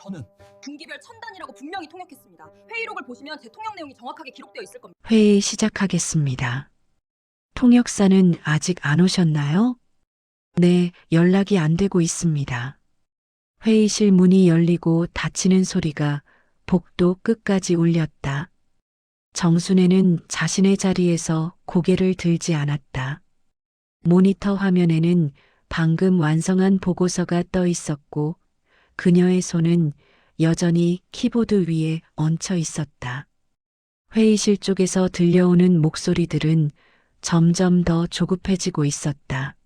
저는 분기별 천 단위라고 분명히 통역했습니다. 회의록을 보시면 제 통역 내용이 정확하게 기록되어 있을 겁니다. 회의 시작하겠습니다. 통역사는 아직 안 오셨나요? 네, 연락이 안 되고 있습니다. 회의실 문이 열리고 닫히는 소리가 복도 끝까지 울렸다. 정순애는 자신의 자리에서 고개를 들지 않았다. 모니터 화면에는 방금 완성한 보고서가 떠 있었고 그녀의 손은 여전히 키보드 위에 얹혀 있었다. 회의실 쪽에서 들려오는 목소리들은 점점 더 조급해지고 있었다.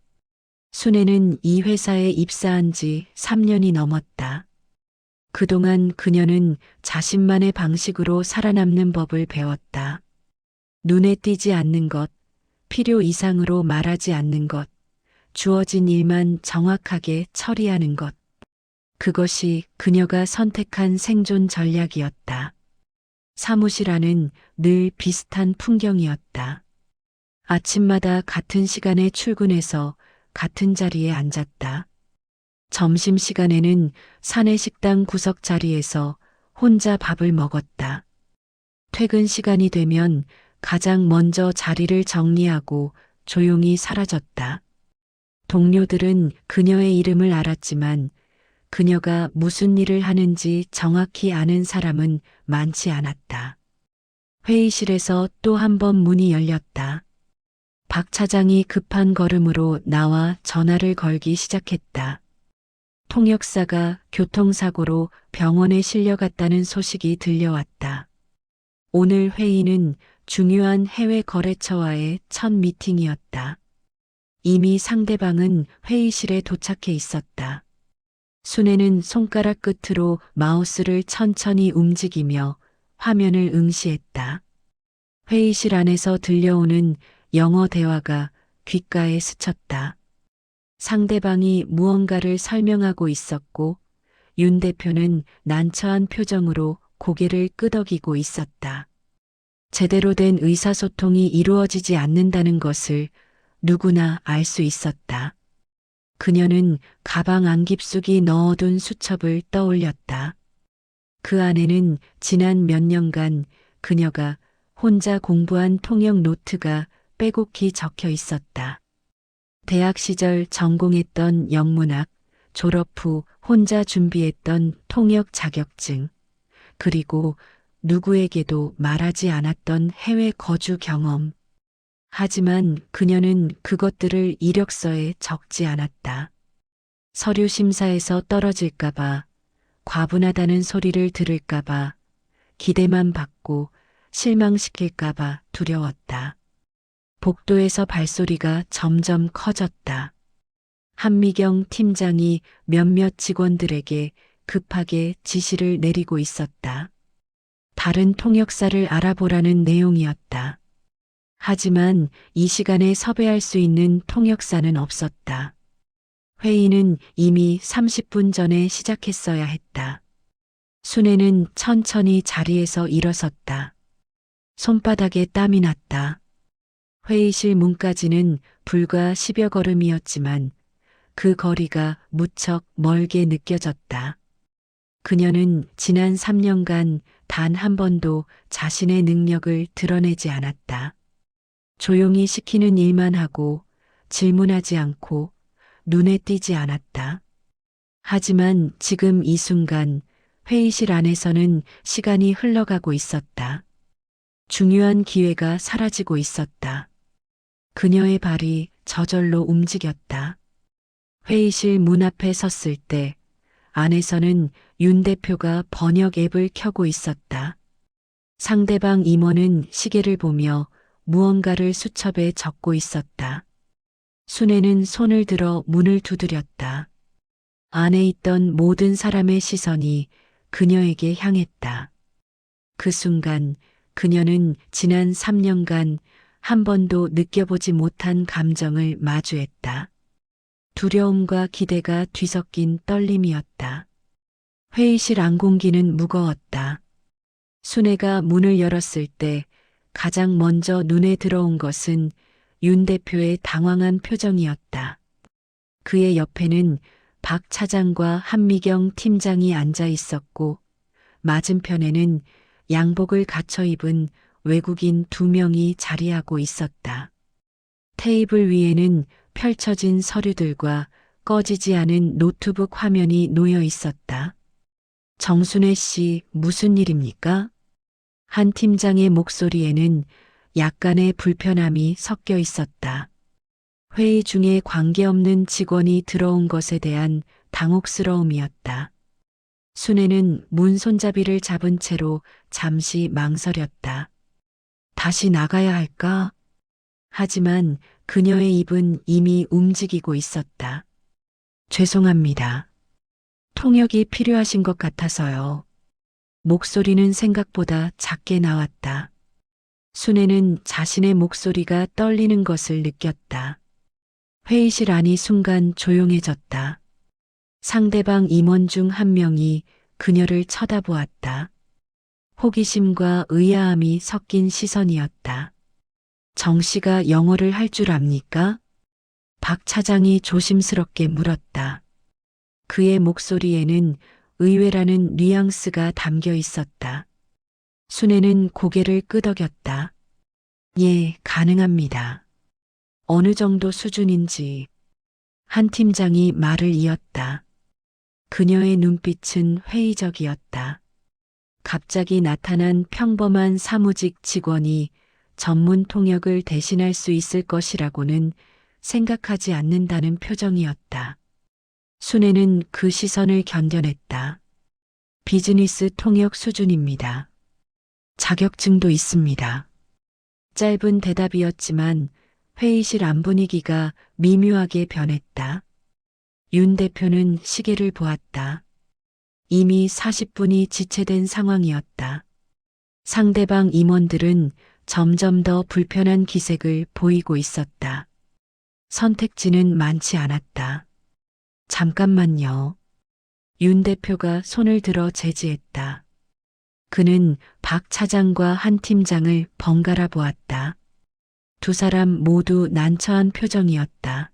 순애는 이 회사에 입사한 지 3년이 넘었다. 그동안 그녀는 자신만의 방식으로 살아남는 법을 배웠다. 눈에 띄지 않는 것, 필요 이상으로 말하지 않는 것, 주어진 일만 정확하게 처리하는 것. 그것이 그녀가 선택한 생존 전략이었다. 사무실 안은 늘 비슷한 풍경이었다. 아침마다 같은 시간에 출근해서 같은 자리에 앉았다. 점심시간에는 사내 식당 구석 자리에서 혼자 밥을 먹었다. 퇴근 시간이 되면 가장 먼저 자리를 정리하고 조용히 사라졌다. 동료들은 그녀의 이름을 알았지만 그녀가 무슨 일을 하는지 정확히 아는 사람은 많지 않았다. 회의실에서 또 한 번 문이 열렸다. 박 차장이 급한 걸음으로 나와 전화를 걸기 시작했다. 통역사가 교통사고로 병원에 실려갔다는 소식이 들려왔다. 오늘 회의는 중요한 해외 거래처와의 첫 미팅이었다. 이미 상대방은 회의실에 도착해 있었다. 순애는 손가락 끝으로 마우스를 천천히 움직이며 화면을 응시했다. 회의실 안에서 들려오는 영어 대화가 귓가에 스쳤다. 상대방이 무언가를 설명하고 있었고 윤 대표는 난처한 표정으로 고개를 끄덕이고 있었다. 제대로 된 의사소통이 이루어지지 않는다는 것을 누구나 알 수 있었다. 그녀는 가방 안 깊숙이 넣어둔 수첩을 떠올렸다. 그 안에는 지난 몇 년간 그녀가 혼자 공부한 통역 노트가 빼곡히 적혀 있었다. 대학 시절 전공했던 영문학, 졸업 후 혼자 준비했던 통역 자격증, 그리고 누구에게도 말하지 않았던 해외 거주 경험. 하지만 그녀는 그것들을 이력서에 적지 않았다. 서류 심사에서 떨어질까봐, 과분하다는 소리를 들을까봐, 기대만 받고 실망시킬까봐 두려웠다. 복도에서 발소리가 점점 커졌다. 한미경 팀장이 몇몇 직원들에게 급하게 지시를 내리고 있었다. 다른 통역사를 알아보라는 내용이었다. 하지만 이 시간에 섭외할 수 있는 통역사는 없었다. 회의는 이미 30분 전에 시작했어야 했다. 순애는 천천히 자리에서 일어섰다. 손바닥에 땀이 났다. 회의실 문까지는 불과 10여 걸음이었지만 그 거리가 무척 멀게 느껴졌다. 그녀는 지난 3년간 단 한 번도 자신의 능력을 드러내지 않았다. 조용히 시키는 일만 하고 질문하지 않고 눈에 띄지 않았다. 하지만 지금 이 순간 회의실 안에서는 시간이 흘러가고 있었다. 중요한 기회가 사라지고 있었다. 그녀의 발이 저절로 움직였다. 회의실 문 앞에 섰을 때 안에서는 윤 대표가 번역 앱을 켜고 있었다. 상대방 임원은 시계를 보며 무언가를 수첩에 적고 있었다. 순애는 손을 들어 문을 두드렸다. 안에 있던 모든 사람의 시선이 그녀에게 향했다. 그 순간 그녀는 지난 3년간 한 번도 느껴보지 못한 감정을 마주했다. 두려움과 기대가 뒤섞인 떨림이었다. 회의실 안 공기는 무거웠다. 순애가 문을 열었을 때 가장 먼저 눈에 들어온 것은 윤 대표의 당황한 표정이었다. 그의 옆에는 박 차장과 한미경 팀장이 앉아 있었고 맞은편에는 양복을 갖춰 입은 외국인 2명이 자리하고 있었다. 테이블 위에는 펼쳐진 서류들과 꺼지지 않은 노트북 화면이 놓여 있었다. 정순애 씨, 무슨 일입니까? 한 팀장의 목소리에는 약간의 불편함이 섞여 있었다. 회의 중에 관계없는 직원이 들어온 것에 대한 당혹스러움이었다. 순애는 문 손잡이를 잡은 채로 잠시 망설였다. 다시 나가야 할까? 하지만 그녀의 입은 이미 움직이고 있었다. 죄송합니다. 통역이 필요하신 것 같아서요. 목소리는 생각보다 작게 나왔다. 순애는 자신의 목소리가 떨리는 것을 느꼈다. 회의실 안이 순간 조용해졌다. 상대방 임원 중 한 명이 그녀를 쳐다보았다. 호기심과 의아함이 섞인 시선이었다. 정 씨가 영어를 할 줄 압니까? 박 차장이 조심스럽게 물었다. 그의 목소리에는 의외라는 뉘앙스가 담겨 있었다. 순애는 고개를 끄덕였다. 예, 가능합니다. 어느 정도 수준인지. 한 팀장이 말을 이었다. 그녀의 눈빛은 회의적이었다. 갑자기 나타난 평범한 사무직 직원이 전문 통역을 대신할 수 있을 것이라고는 생각하지 않는다는 표정이었다. 순애는 그 시선을 견뎌냈다. 비즈니스 통역 수준입니다. 자격증도 있습니다. 짧은 대답이었지만 회의실 안 분위기가 미묘하게 변했다. 윤 대표는 시계를 보았다. 이미 40분이 지체된 상황이었다. 상대방 임원들은 점점 더 불편한 기색을 보이고 있었다. 선택지는 많지 않았다. 잠깐만요. 윤 대표가 손을 들어 제지했다. 그는 박 차장과 한 팀장을 번갈아 보았다. 두 사람 모두 난처한 표정이었다.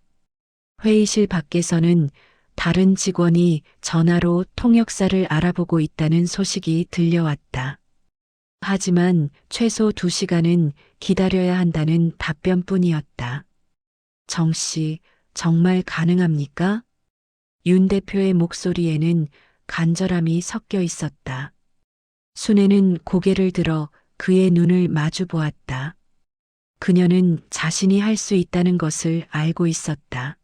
회의실 밖에서는 다른 직원이 전화로 통역사를 알아보고 있다는 소식이 들려왔다. 하지만 최소 2시간은 기다려야 한다는 답변뿐이었다. 정 씨, 정말 가능합니까? 윤 대표의 목소리에는 간절함이 섞여 있었다. 순애는 고개를 들어 그의 눈을 마주 보았다. 그녀는 자신이 할 수 있다는 것을 알고 있었다.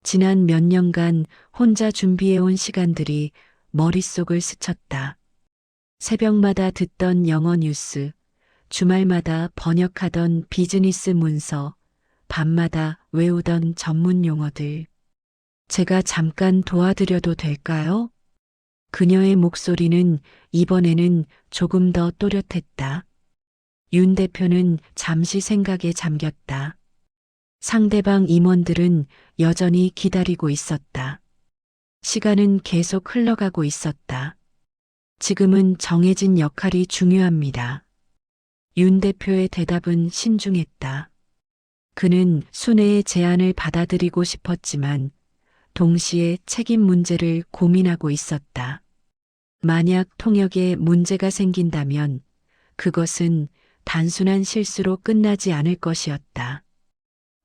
지난 몇 년간 혼자 준비해온 시간들이 머릿속을 스쳤다. 새벽마다 듣던 영어 뉴스, 주말마다 번역하던 비즈니스 문서, 밤마다 외우던 전문 용어들. 제가 잠깐 도와드려도 될까요? 그녀의 목소리는 이번에는 조금 더 또렷했다. 윤 대표는 잠시 생각에 잠겼다. 상대방 임원들은 여전히 기다리고 있었다. 시간은 계속 흘러가고 있었다. 지금은 정해진 역할이 중요합니다. 윤 대표의 대답은 신중했다. 그는 순애의 제안을 받아들이고 싶었지만 동시에 책임 문제를 고민하고 있었다. 만약 통역에 문제가 생긴다면 그것은 단순한 실수로 끝나지 않을 것이었다.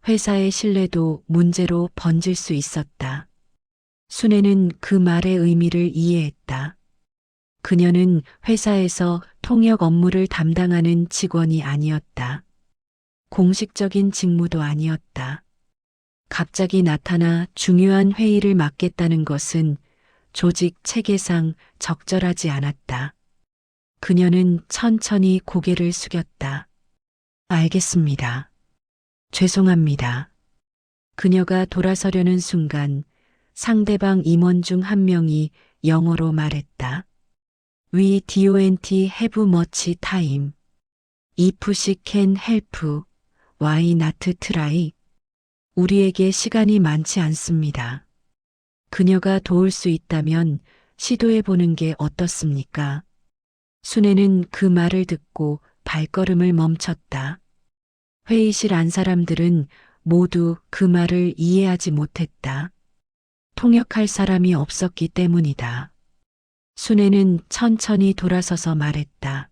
회사의 신뢰도 문제로 번질 수 있었다. 순애는 그 말의 의미를 이해했다. 그녀는 회사에서 통역 업무를 담당하는 직원이 아니었다. 공식적인 직무도 아니었다. 갑자기 나타나 중요한 회의를 맡겠다는 것은 조직 체계상 적절하지 않았다. 그녀는 천천히 고개를 숙였다. 알겠습니다. 죄송합니다. 그녀가 돌아서려는 순간 상대방 임원 중 한 명이 영어로 말했다. We don't have much time. If she can help, why not try? 우리에게 시간이 많지 않습니다. 그녀가 도울 수 있다면 시도해보는 게 어떻습니까? 순애는 그 말을 듣고 발걸음을 멈췄다. 회의실 안 사람들은 모두 그 말을 이해하지 못했다. 통역할 사람이 없었기 때문이다. 순애는 천천히 돌아서서 말했다.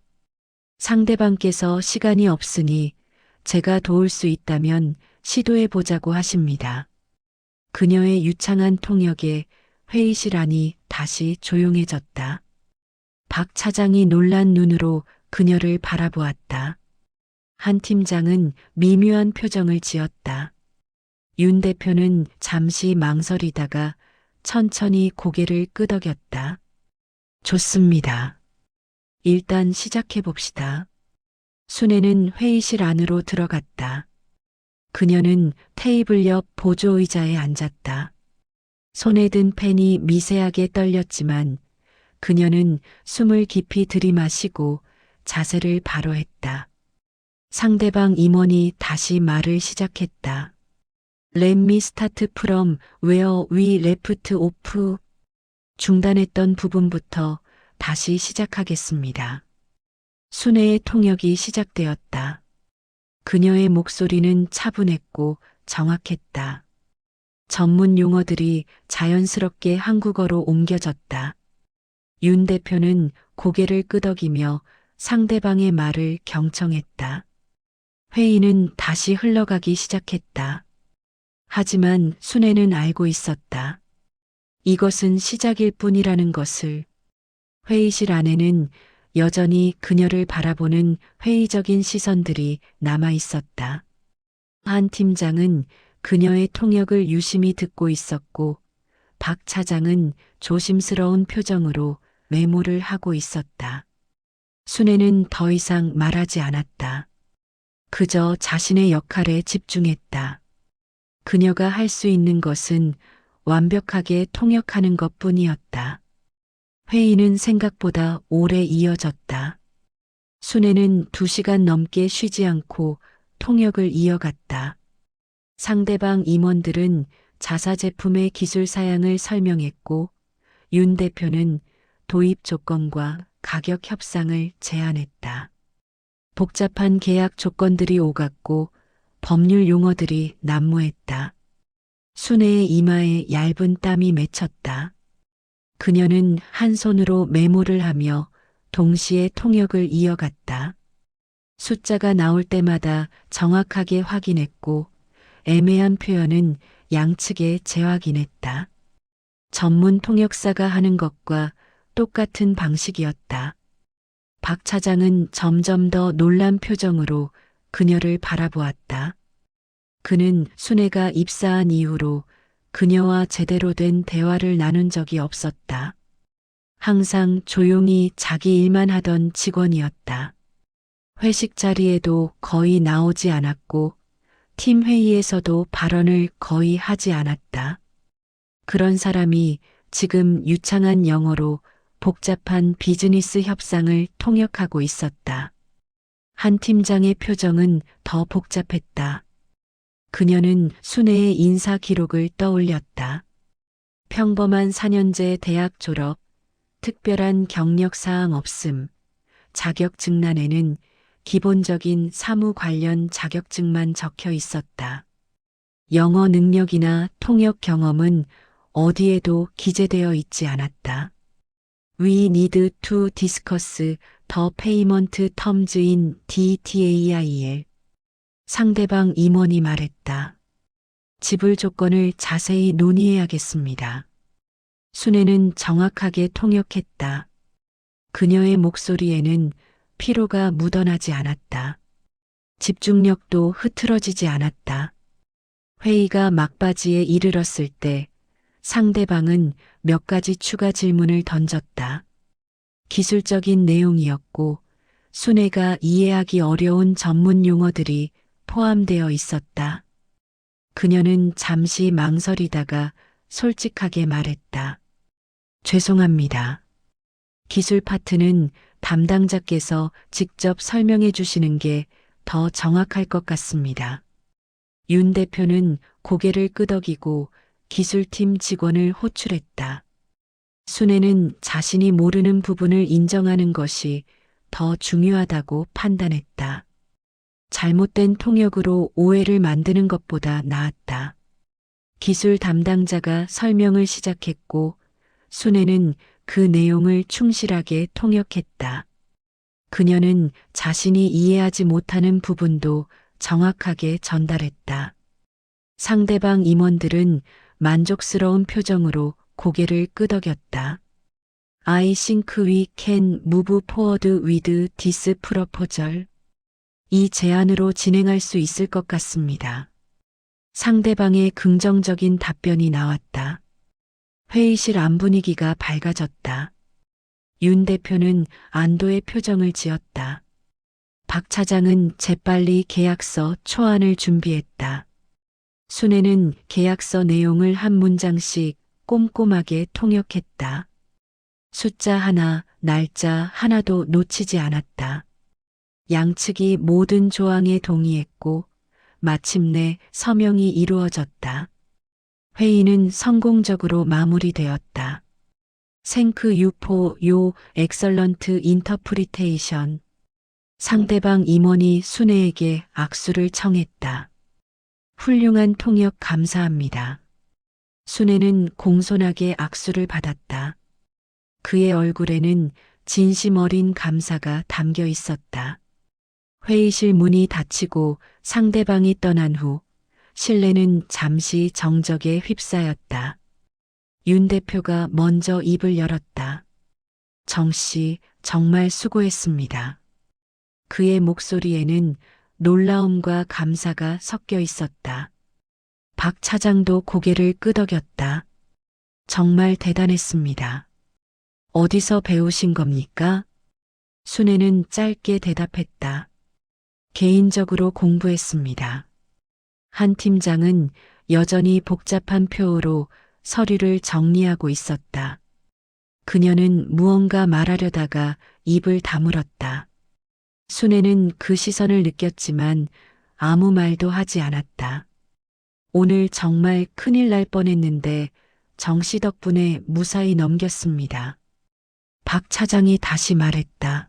상대방께서 시간이 없으니 제가 도울 수 있다면 시도해 보자고 하십니다. 그녀의 유창한 통역에 회의실 안이 다시 조용해졌다. 박 차장이 놀란 눈으로 그녀를 바라보았다. 한 팀장은 미묘한 표정을 지었다. 윤 대표는 잠시 망설이다가 천천히 고개를 끄덕였다. 좋습니다. 일단 시작해 봅시다. 순애는 회의실 안으로 들어갔다. 그녀는 테이블 옆 보조의자에 앉았다. 손에 든 펜이 미세하게 떨렸지만 그녀는 숨을 깊이 들이마시고 자세를 바로 했다. 상대방 임원이 다시 말을 시작했다. Let me start from where we left off. 중단했던 부분부터 다시 시작하겠습니다. 순애의 통역이 시작되었다. 그녀의 목소리는 차분했고 정확했다. 전문 용어들이 자연스럽게 한국어로 옮겨졌다. 윤 대표는 고개를 끄덕이며 상대방의 말을 경청했다. 회의는 다시 흘러가기 시작했다. 하지만 순애는 알고 있었다. 이것은 시작일 뿐이라는 것을. 회의실 안에는 여전히 그녀를 바라보는 회의적인 시선들이 남아 있었다. 한 팀장은 그녀의 통역을 유심히 듣고 있었고 박 차장은 조심스러운 표정으로 메모를 하고 있었다. 순애는 더 이상 말하지 않았다. 그저 자신의 역할에 집중했다. 그녀가 할 수 있는 것은 완벽하게 통역하는 것뿐이었다. 회의는 생각보다 오래 이어졌다. 순애는 2시간 넘게 쉬지 않고 통역을 이어갔다. 상대방 임원들은 자사 제품의 기술 사양을 설명했고 윤 대표는 도입 조건과 가격 협상을 제안했다. 복잡한 계약 조건들이 오갔고 법률 용어들이 난무했다. 순애의 이마에 얇은 땀이 맺혔다. 그녀는 한 손으로 메모를 하며 동시에 통역을 이어갔다. 숫자가 나올 때마다 정확하게 확인했고 애매한 표현은 양측에 재확인했다. 전문 통역사가 하는 것과 똑같은 방식이었다. 박 차장은 점점 더 놀란 표정으로 그녀를 바라보았다. 그는 순애가 입사한 이후로 그녀와 제대로 된 대화를 나눈 적이 없었다. 항상 조용히 자기 일만 하던 직원이었다. 회식 자리에도 거의 나오지 않았고 팀 회의에서도 발언을 거의 하지 않았다. 그런 사람이 지금 유창한 영어로 복잡한 비즈니스 협상을 통역하고 있었다. 한 팀장의 표정은 더 복잡했다. 그녀는 순애의 인사 기록을 떠올렸다. 평범한 4년제 대학 졸업, 특별한 경력 사항 없음, 자격증란에는 기본적인 사무 관련 자격증만 적혀 있었다. 영어 능력이나 통역 경험은 어디에도 기재되어 있지 않았다. We need to discuss the payment terms in detail. 상대방 임원이 말했다. 지불 조건을 자세히 논의해야겠습니다. 순애는 정확하게 통역했다. 그녀의 목소리에는 피로가 묻어나지 않았다. 집중력도 흐트러지지 않았다. 회의가 막바지에 이르렀을 때 상대방은 몇 가지 추가 질문을 던졌다. 기술적인 내용이었고 순애가 이해하기 어려운 전문 용어들이 포함되어 있었다. 그녀는 잠시 망설이다가 솔직하게 말했다. 죄송합니다. 기술 파트는 담당자께서 직접 설명해 주시는 게 더 정확할 것 같습니다. 윤 대표는 고개를 끄덕이고 기술팀 직원을 호출했다. 순애는 자신이 모르는 부분을 인정하는 것이 더 중요하다고 판단했다. 잘못된 통역으로 오해를 만드는 것보다 나았다. 기술 담당자가 설명을 시작했고 순애는 그 내용을 충실하게 통역했다. 그녀는 자신이 이해하지 못하는 부분도 정확하게 전달했다. 상대방 임원들은 만족스러운 표정으로 고개를 끄덕였다. I think we can move forward with this proposal. 이 제안으로 진행할 수 있을 것 같습니다. 상대방의 긍정적인 답변이 나왔다. 회의실 안 분위기가 밝아졌다. 윤 대표는 안도의 표정을 지었다. 박 차장은 재빨리 계약서 초안을 준비했다. 순애는 계약서 내용을 한 문장씩 꼼꼼하게 통역했다. 숫자 하나, 날짜 하나도 놓치지 않았다. 양측이 모든 조항에 동의했고 마침내 서명이 이루어졌다. 회의는 성공적으로 마무리되었다. Thank you for your excellent interpretation. 상대방 임원이 순애에게 악수를 청했다. 훌륭한 통역 감사합니다. 순애는 공손하게 악수를 받았다. 그의 얼굴에는 진심 어린 감사가 담겨 있었다. 회의실 문이 닫히고 상대방이 떠난 후 실내는 잠시 정적에 휩싸였다. 윤 대표가 먼저 입을 열었다. 정 씨, 정말 수고했습니다. 그의 목소리에는 놀라움과 감사가 섞여 있었다. 박 차장도 고개를 끄덕였다. 정말 대단했습니다. 어디서 배우신 겁니까? 순애는 짧게 대답했다. 개인적으로 공부했습니다. 한 팀장은 여전히 복잡한 표로 서류를 정리하고 있었다. 그녀는 무언가 말하려다가 입을 다물었다. 순애는 그 시선을 느꼈지만 아무 말도 하지 않았다. 오늘 정말 큰일 날 뻔했는데 정 씨 덕분에 무사히 넘겼습니다. 박 차장이 다시 말했다.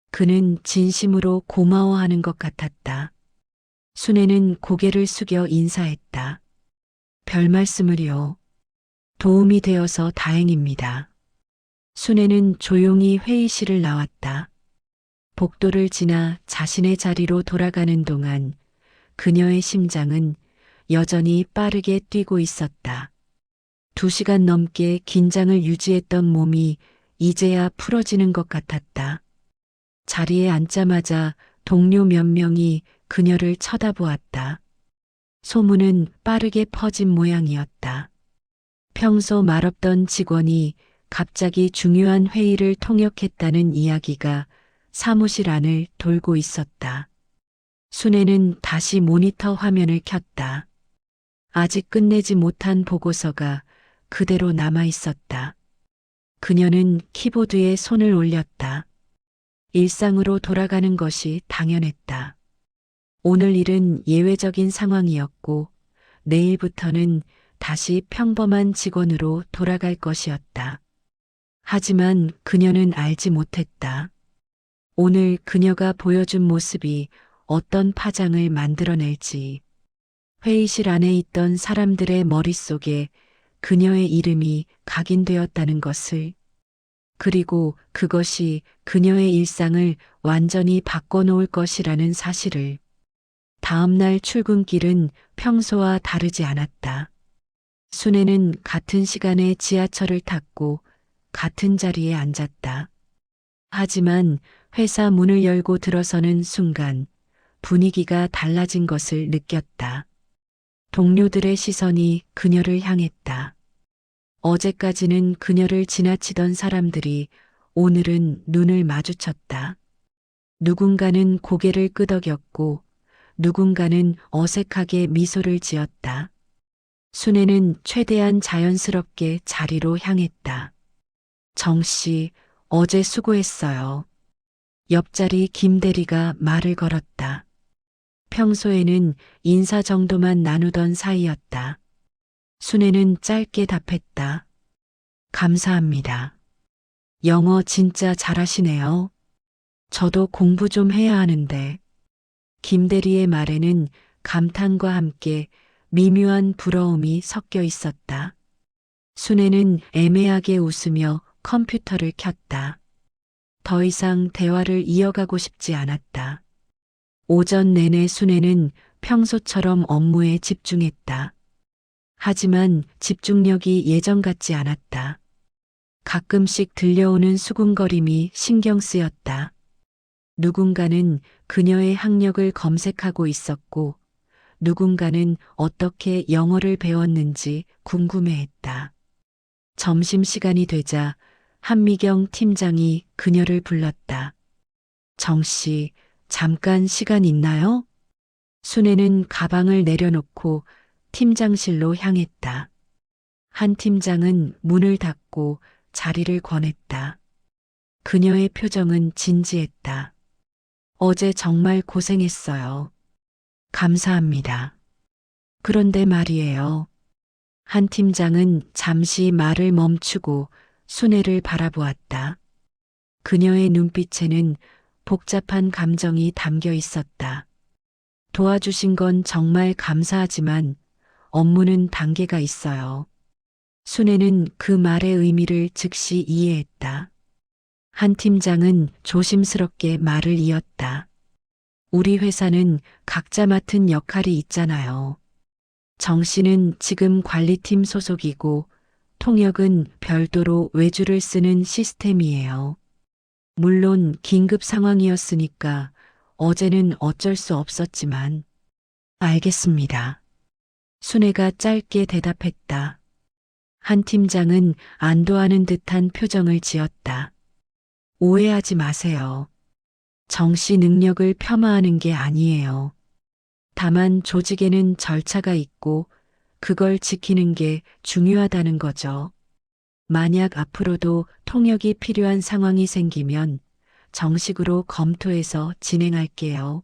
그는 진심으로 고마워하는 것 같았다. 순애는 고개를 숙여 인사했다. 별 말씀을요. 도움이 되어서 다행입니다. 순애는 조용히 회의실을 나왔다. 복도를 지나 자신의 자리로 돌아가는 동안 그녀의 심장은 여전히 빠르게 뛰고 있었다. 2시간 넘게 긴장을 유지했던 몸이 이제야 풀어지는 것 같았다. 자리에 앉자마자 동료 몇 명이 그녀를 쳐다보았다. 소문은 빠르게 퍼진 모양이었다. 평소 말없던 직원이 갑자기 중요한 회의를 통역했다는 이야기가 사무실 안을 돌고 있었다. 순애는 다시 모니터 화면을 켰다. 아직 끝내지 못한 보고서가 그대로 남아 있었다. 그녀는 키보드에 손을 올렸다. 일상으로 돌아가는 것이 당연했다. 오늘 일은 예외적인 상황이었고 내일부터는 다시 평범한 직원으로 돌아갈 것이었다. 하지만 그녀는 알지 못했다. 오늘 그녀가 보여준 모습이 어떤 파장을 만들어낼지. 회의실 안에 있던 사람들의 머릿속에 그녀의 이름이 각인되었다는 것을, 그리고 그것이 그녀의 일상을 완전히 바꿔놓을 것이라는 사실을. 다음날 출근길은 평소와 다르지 않았다. 순애는 같은 시간에 지하철을 탔고 같은 자리에 앉았다. 하지만 회사 문을 열고 들어서는 순간 분위기가 달라진 것을 느꼈다. 동료들의 시선이 그녀를 향했다. 어제까지는 그녀를 지나치던 사람들이 오늘은 눈을 마주쳤다. 누군가는 고개를 끄덕였고 누군가는 어색하게 미소를 지었다. 순애는 최대한 자연스럽게 자리로 향했다. 정 씨, 어제 수고했어요. 옆자리 김 대리가 말을 걸었다. 평소에는 인사 정도만 나누던 사이였다. 순애는 짧게 답했다. 감사합니다. 영어 진짜 잘하시네요. 저도 공부 좀 해야 하는데. 김 대리의 말에는 감탄과 함께 미묘한 부러움이 섞여 있었다. 순애는 애매하게 웃으며 컴퓨터를 켰다. 더 이상 대화를 이어가고 싶지 않았다. 오전 내내 순애는 평소처럼 업무에 집중했다. 하지만 집중력이 예전 같지 않았다. 가끔씩 들려오는 수군거림이 신경 쓰였다. 누군가는 그녀의 학력을 검색하고 있었고, 누군가는 어떻게 영어를 배웠는지 궁금해했다. 점심시간이 되자 한미경 팀장이 그녀를 불렀다. 정 씨, 잠깐 시간 있나요? 순애는 가방을 내려놓고 팀장실로 향했다. 한 팀장은 문을 닫고 자리를 권했다. 그녀의 표정은 진지했다. 어제 정말 고생했어요. 감사합니다. 그런데 말이에요. 한 팀장은 잠시 말을 멈추고 순애를 바라보았다. 그녀의 눈빛에는 복잡한 감정이 담겨 있었다. 도와주신 건 정말 감사하지만 업무는 단계가 있어요. 순애는 그 말의 의미를 즉시 이해했다. 한 팀장은 조심스럽게 말을 이었다. 우리 회사는 각자 맡은 역할이 있잖아요. 정 씨는 지금 관리팀 소속이고 통역은 별도로 외주를 쓰는 시스템이에요. 물론 긴급 상황이었으니까 어제는 어쩔 수 없었지만 알겠습니다. 순애가 짧게 대답했다. 한 팀장은 안도하는 듯한 표정을 지었다. 오해하지 마세요. 정 씨 능력을 폄하하는 게 아니에요. 다만 조직에는 절차가 있고 그걸 지키는 게 중요하다는 거죠. 만약 앞으로도 통역이 필요한 상황이 생기면 정식으로 검토해서 진행할게요.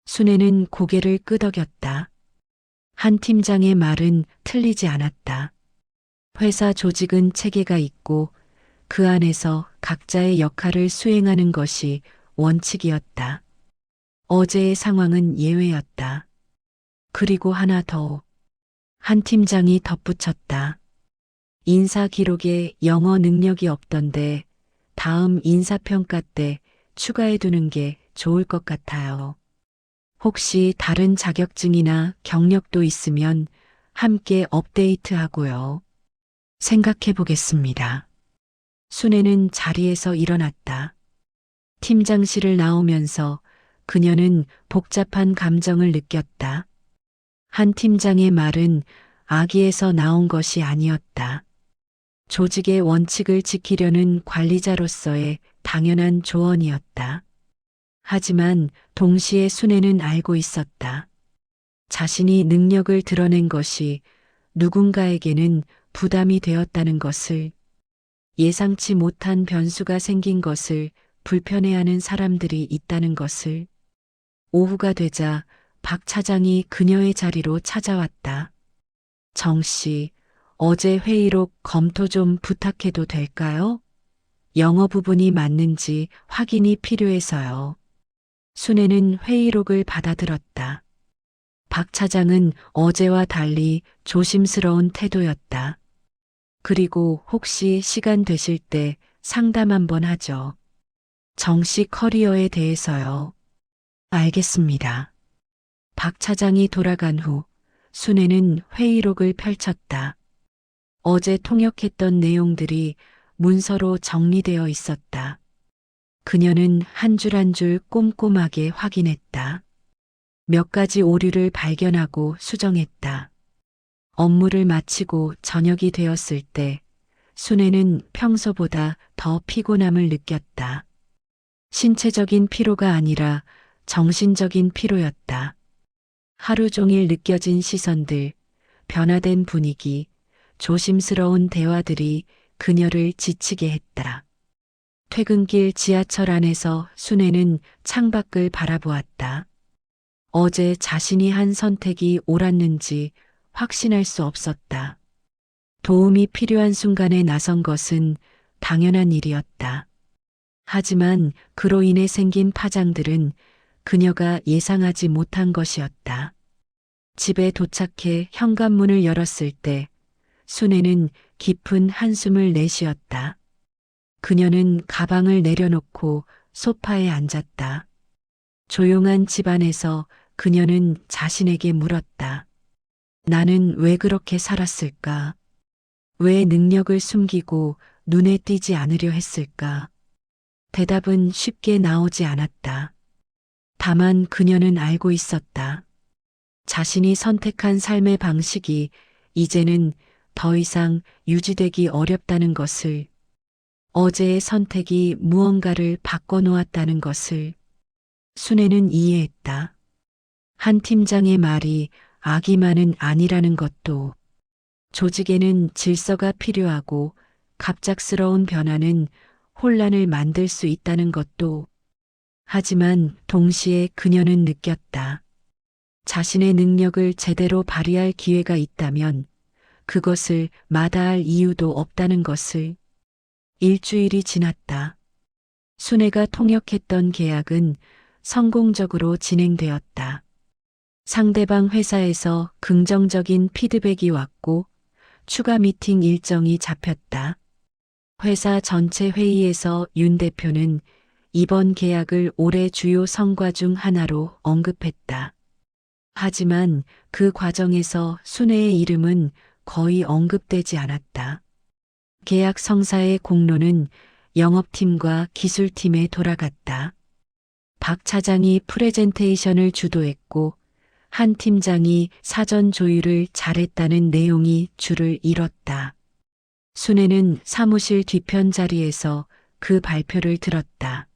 순애는 고개를 끄덕였다. 한 팀장의 말은 틀리지 않았다. 회사 조직은 체계가 있고 그 안에서 각자의 역할을 수행하는 것이 원칙이었다. 어제의 상황은 예외였다. 그리고 하나 더. 한 팀장이 덧붙였다. 인사 기록에 영어 능력이 없던데 다음 인사평가 때 추가해 두는 게 좋을 것 같아요. 혹시 다른 자격증이나 경력도 있으면 함께 업데이트하고요. 생각해 보겠습니다. 순애는 자리에서 일어났다. 팀장실을 나오면서 그녀는 복잡한 감정을 느꼈다. 한 팀장의 말은 악의에서 나온 것이 아니었다. 조직의 원칙을 지키려는 관리자로서의 당연한 조언이었다. 하지만 동시에 순애는 알고 있었다. 자신이 능력을 드러낸 것이 누군가에게는 부담이 되었다는 것을, 예상치 못한 변수가 생긴 것을 불편해하는 사람들이 있다는 것을. 오후가 되자 박 차장이 그녀의 자리로 찾아왔다. 정 씨, 어제 회의록 검토 좀 부탁해도 될까요? 영어 부분이 맞는지 확인이 필요해서요. 순애는 회의록을 받아들었다. 박 차장은 어제와 달리 조심스러운 태도였다. 그리고 혹시 시간 되실 때 상담 한번 하죠. 정씨 커리어에 대해서요. 알겠습니다. 박 차장이 돌아간 후 순애는 회의록을 펼쳤다. 어제 통역했던 내용들이 문서로 정리되어 있었다. 그녀는 한 줄 한 줄 꼼꼼하게 확인했다. 몇 가지 오류를 발견하고 수정했다. 업무를 마치고 저녁이 되었을 때 순애는 평소보다 더 피곤함을 느꼈다. 신체적인 피로가 아니라 정신적인 피로였다. 하루 종일 느껴진 시선들, 변화된 분위기, 조심스러운 대화들이 그녀를 지치게 했다. 퇴근길 지하철 안에서 순애는 창밖을 바라보았다. 어제 자신이 한 선택이 옳았는지 확신할 수 없었다. 도움이 필요한 순간에 나선 것은 당연한 일이었다. 하지만 그로 인해 생긴 파장들은 그녀가 예상하지 못한 것이었다. 집에 도착해 현관문을 열었을 때 순애는 깊은 한숨을 내쉬었다. 그녀는 가방을 내려놓고 소파에 앉았다. 조용한 집안에서 그녀는 자신에게 물었다. 나는 왜 그렇게 살았을까? 왜 능력을 숨기고 눈에 띄지 않으려 했을까? 대답은 쉽게 나오지 않았다. 다만 그녀는 알고 있었다. 자신이 선택한 삶의 방식이 이제는 더 이상 유지되기 어렵다는 것을, 어제의 선택이 무언가를 바꿔놓았다는 것을 순애는 이해했다. 한 팀장의 말이 악의만은 아니라는 것도, 조직에는 질서가 필요하고 갑작스러운 변화는 혼란을 만들 수 있다는 것도, 하지만 동시에 그녀는 느꼈다. 자신의 능력을 제대로 발휘할 기회가 있다면 그것을 마다할 이유도 없다는 것을. 일주일이 지났다. 순애가 통역했던 계약은 성공적으로 진행되었다. 상대방 회사에서 긍정적인 피드백이 왔고 추가 미팅 일정이 잡혔다. 회사 전체 회의에서 윤 대표는 이번 계약을 올해 주요 성과 중 하나로 언급했다. 하지만 그 과정에서 순애의 이름은 거의 언급되지 않았다. 계약 성사의 공로는 영업팀과 기술팀에 돌아갔다. 박 차장이 프레젠테이션을 주도했고 한 팀장이 사전 조율을 잘했다는 내용이 줄을 이뤘다. 순애는 사무실 뒤편 자리에서 그 발표를 들었다.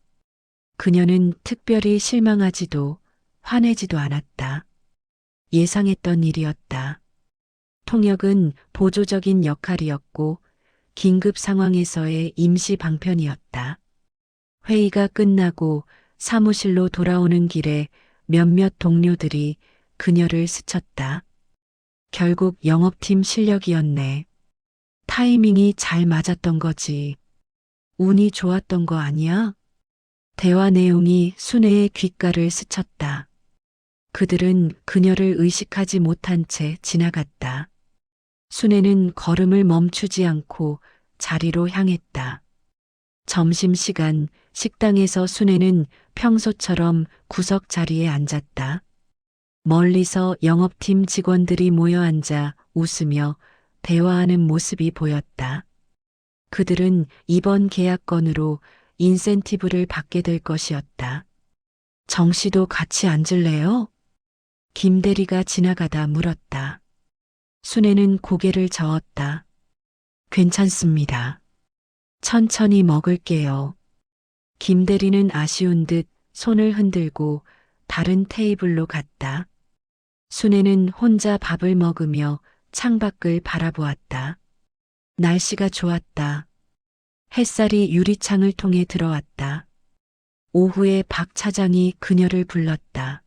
그녀는 특별히 실망하지도 화내지도 않았다. 예상했던 일이었다. 통역은 보조적인 역할이었고 긴급 상황에서의 임시 방편이었다. 회의가 끝나고 사무실로 돌아오는 길에 몇몇 동료들이 그녀를 스쳤다. 결국 영업팀 실력이었네. 타이밍이 잘 맞았던 거지. 운이 좋았던 거 아니야? 대화 내용이 순애의 귓가를 스쳤다. 그들은 그녀를 의식하지 못한 채 지나갔다. 순애는 걸음을 멈추지 않고 자리로 향했다. 점심시간 식당에서 순애는 평소처럼 구석 자리에 앉았다. 멀리서 영업팀 직원들이 모여 앉아 웃으며 대화하는 모습이 보였다. 그들은 이번 계약건으로 인센티브를 받게 될 것이었다. 정 씨도 같이 앉을래요? 김 대리가 지나가다 물었다. 순애는 고개를 저었다. 괜찮습니다. 천천히 먹을게요. 김 대리는 아쉬운 듯 손을 흔들고 다른 테이블로 갔다. 순애는 혼자 밥을 먹으며 창밖을 바라보았다. 날씨가 좋았다. 햇살이 유리창을 통해 들어왔다. 오후에 박 차장이 그녀를 불렀다.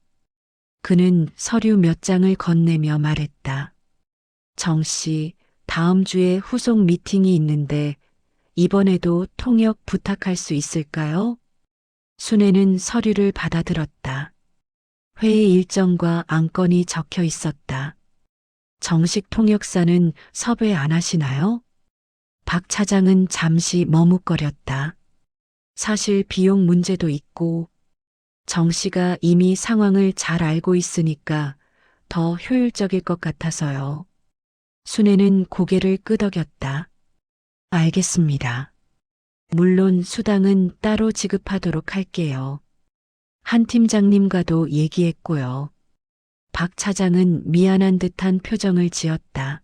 그는 서류 몇 장을 건네며 말했다. 정 씨, 다음 주에 후속 미팅이 있는데 이번에도 통역 부탁할 수 있을까요? 순애는 서류를 받아들었다. 회의 일정과 안건이 적혀 있었다. 정식 통역사는 섭외 안 하시나요? 박 차장은 잠시 머뭇거렸다. 사실 비용 문제도 있고 정 씨가 이미 상황을 잘 알고 있으니까 더 효율적일 것 같아서요. 순애는 고개를 끄덕였다. 알겠습니다. 물론 수당은 따로 지급하도록 할게요. 한 팀장님과도 얘기했고요. 박 차장은 미안한 듯한 표정을 지었다.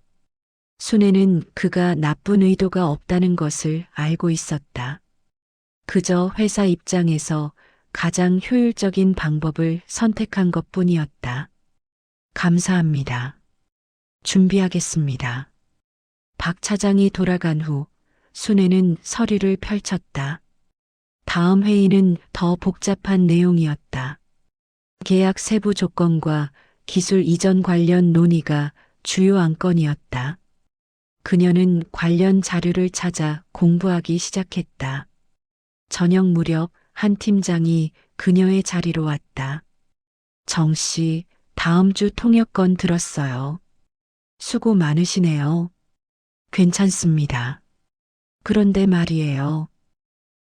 순애는 그가 나쁜 의도가 없다는 것을 알고 있었다. 그저 회사 입장에서 가장 효율적인 방법을 선택한 것뿐이었다. 감사합니다. 준비하겠습니다. 박 차장이 돌아간 후 순애는 서류를 펼쳤다. 다음 회의는 더 복잡한 내용이었다. 계약 세부 조건과 기술 이전 관련 논의가 주요 안건이었다. 그녀는 관련 자료를 찾아 공부하기 시작했다. 저녁 무렵 한 팀장이 그녀의 자리로 왔다. 정 씨, 다음 주 통역건 들었어요. 수고 많으시네요. 괜찮습니다. 그런데 말이에요.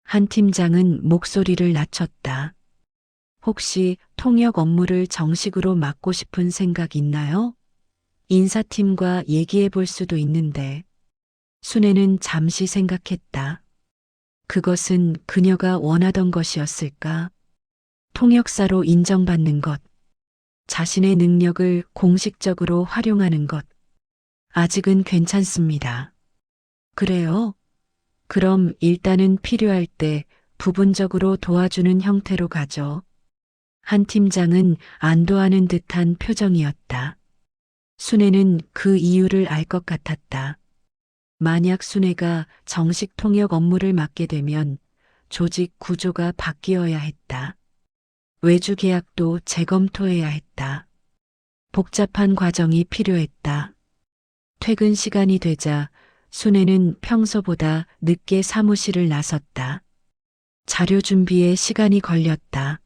한 팀장은 목소리를 낮췄다. 혹시 통역 업무를 정식으로 맡고 싶은 생각 있나요? 인사팀과 얘기해 볼 수도 있는데. 순애는 잠시 생각했다. 그것은 그녀가 원하던 것이었을까? 통역사로 인정받는 것, 자신의 능력을 공식적으로 활용하는 것. 아직은 괜찮습니다. 그래요? 그럼 일단은 필요할 때 부분적으로 도와주는 형태로 가죠. 한 팀장은 안도하는 듯한 표정이었다. 순애는 그 이유를 알 것 같았다. 만약 순애가 정식 통역 업무를 맡게 되면 조직 구조가 바뀌어야 했다. 외주 계약도 재검토해야 했다. 복잡한 과정이 필요했다. 퇴근 시간이 되자 순애는 평소보다 늦게 사무실을 나섰다. 자료 준비에 시간이 걸렸다.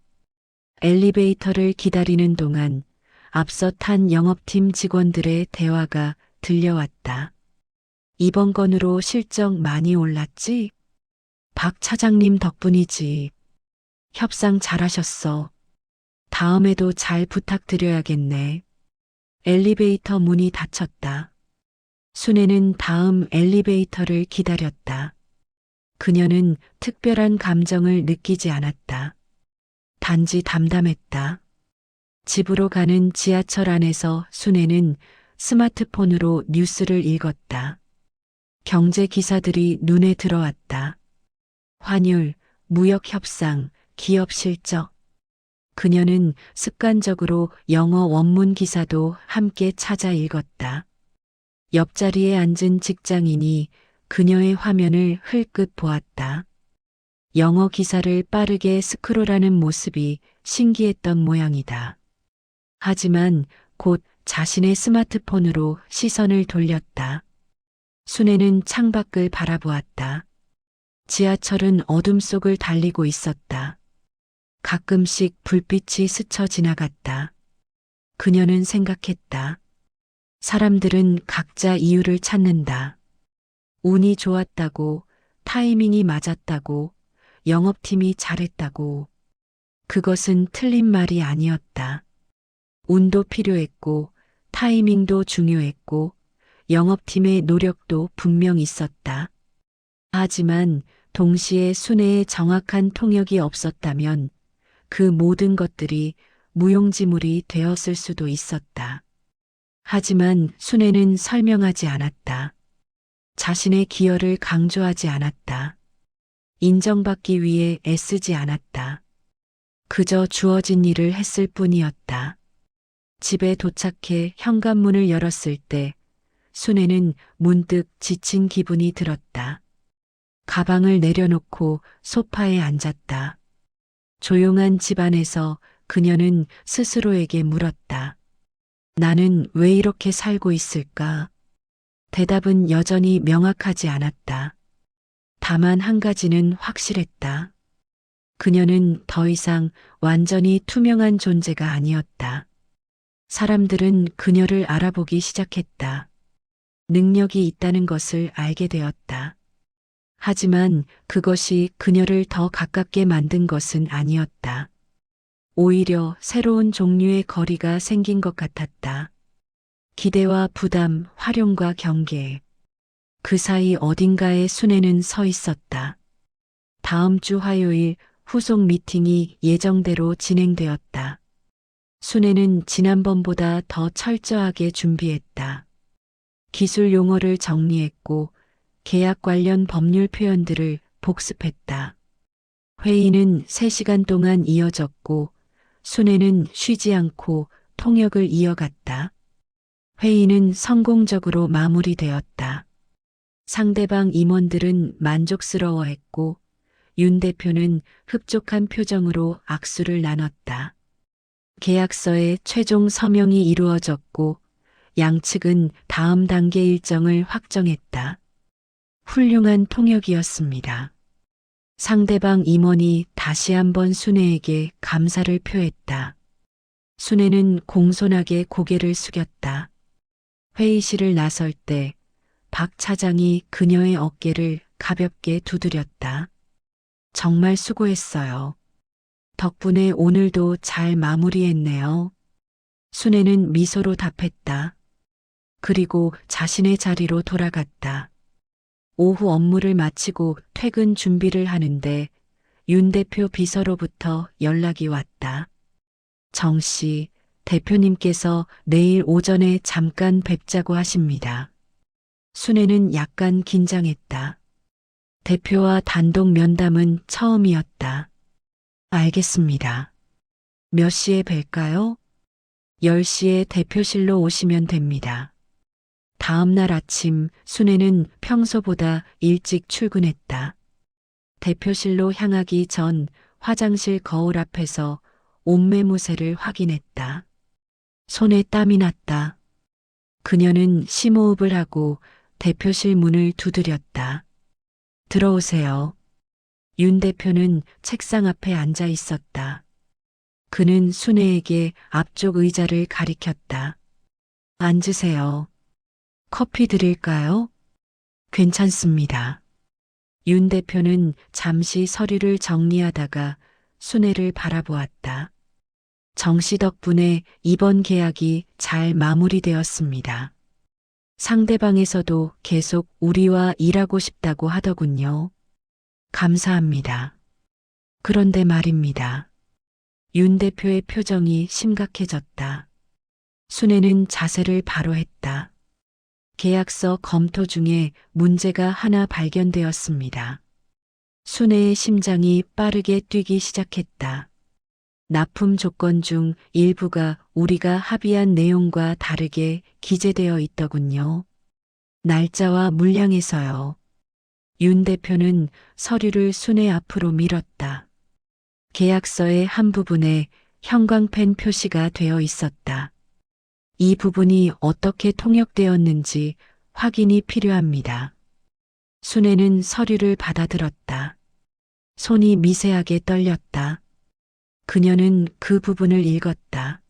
엘리베이터를 기다리는 동안 앞서 탄 영업팀 직원들의 대화가 들려왔다. 이번 건으로 실적 많이 올랐지? 박 차장님 덕분이지. 협상 잘하셨어. 다음에도 잘 부탁드려야겠네. 엘리베이터 문이 닫혔다. 순애는 다음 엘리베이터를 기다렸다. 그녀는 특별한 감정을 느끼지 않았다. 단지 담담했다. 집으로 가는 지하철 안에서 순애는 스마트폰으로 뉴스를 읽었다. 경제 기사들이 눈에 들어왔다. 환율, 무역 협상, 기업 실적. 그녀는 습관적으로 영어 원문 기사도 함께 찾아 읽었다. 옆자리에 앉은 직장인이 그녀의 화면을 흘끗 보았다. 영어 기사를 빠르게 스크롤하는 모습이 신기했던 모양이다. 하지만 곧 자신의 스마트폰으로 시선을 돌렸다. 순애는 창밖을 바라보았다. 지하철은 어둠 속을 달리고 있었다. 가끔씩 불빛이 스쳐 지나갔다. 그녀는 생각했다. 사람들은 각자 이유를 찾는다. 운이 좋았다고, 타이밍이 맞았다고, 영업팀이 잘했다고. 그것은 틀린 말이 아니었다. 운도 필요했고, 타이밍도 중요했고, 영업팀의 노력도 분명 있었다. 하지만 동시에 순애의 정확한 통역이 없었다면 그 모든 것들이 무용지물이 되었을 수도 있었다. 하지만 순애는 설명하지 않았다. 자신의 기여를 강조하지 않았다. 인정받기 위해 애쓰지 않았다. 그저 주어진 일을 했을 뿐이었다. 집에 도착해 현관문을 열었을 때 순애는 문득 지친 기분이 들었다. 가방을 내려놓고 소파에 앉았다. 조용한 집안에서 그녀는 스스로에게 물었다. 나는 왜 이렇게 살고 있을까? 대답은 여전히 명확하지 않았다. 다만 한 가지는 확실했다. 그녀는 더 이상 완전히 투명한 존재가 아니었다. 사람들은 그녀를 알아보기 시작했다. 능력이 있다는 것을 알게 되었다. 하지만 그것이 그녀를 더 가깝게 만든 것은 아니었다. 오히려 새로운 종류의 거리가 생긴 것 같았다. 기대와 부담, 활용과 경계. 그 사이 어딘가에 순애는 서 있었다. 다음 주 화요일 후속 미팅이 예정대로 진행되었다. 순애는 지난번보다 더 철저하게 준비했다. 기술 용어를 정리했고 계약 관련 법률 표현들을 복습했다. 회의는 3시간 동안 이어졌고 순애는 쉬지 않고 통역을 이어갔다. 회의는 성공적으로 마무리되었다. 상대방 임원들은 만족스러워했고 윤 대표는 흡족한 표정으로 악수를 나눴다. 계약서의 최종 서명이 이루어졌고 양측은 다음 단계 일정을 확정했다. 훌륭한 통역이었습니다. 상대방 임원이 다시 한번 순애에게 감사를 표했다. 순애는 공손하게 고개를 숙였다. 회의실을 나설 때 박 차장이 그녀의 어깨를 가볍게 두드렸다. 정말 수고했어요. 덕분에 오늘도 잘 마무리했네요. 순애는 미소로 답했다. 그리고 자신의 자리로 돌아갔다. 오후 업무를 마치고 퇴근 준비를 하는데 윤 대표 비서로부터 연락이 왔다. 정 씨, 대표님께서 내일 오전에 잠깐 뵙자고 하십니다. 순애는 약간 긴장했다. 대표와 단독 면담은 처음이었다. 알겠습니다. 몇 시에 뵐까요? 10시에 대표실로 오시면 됩니다. 다음 날 아침 순애는 평소보다 일찍 출근했다. 대표실로 향하기 전 화장실 거울 앞에서 옷매무새를 확인했다. 손에 땀이 났다. 그녀는 심호흡을 하고 대표실 문을 두드렸다. 들어오세요. 윤 대표는 책상 앞에 앉아 있었다. 그는 순애에게 앞쪽 의자를 가리켰다. 앉으세요. 커피 드릴까요? 괜찮습니다. 윤 대표는 잠시 서류를 정리하다가 순애를 바라보았다. 정 씨 덕분에 이번 계약이 잘 마무리되었습니다. 상대방에서도 계속 우리와 일하고 싶다고 하더군요. 감사합니다. 그런데 말입니다. 윤 대표의 표정이 심각해졌다. 순애는 자세를 바로 했다. 계약서 검토 중에 문제가 하나 발견되었습니다. 순애의 심장이 빠르게 뛰기 시작했다. 납품 조건 중 일부가 우리가 합의한 내용과 다르게 기재되어 있더군요. 날짜와 물량에서요. 윤 대표는 서류를 순애 앞으로 밀었다. 계약서의 한 부분에 형광펜 표시가 되어 있었다. 이 부분이 어떻게 통역되었는지 확인이 필요합니다. 순애는 서류를 받아들었다. 손이 미세하게 떨렸다. 그녀는 그 부분을 읽었다.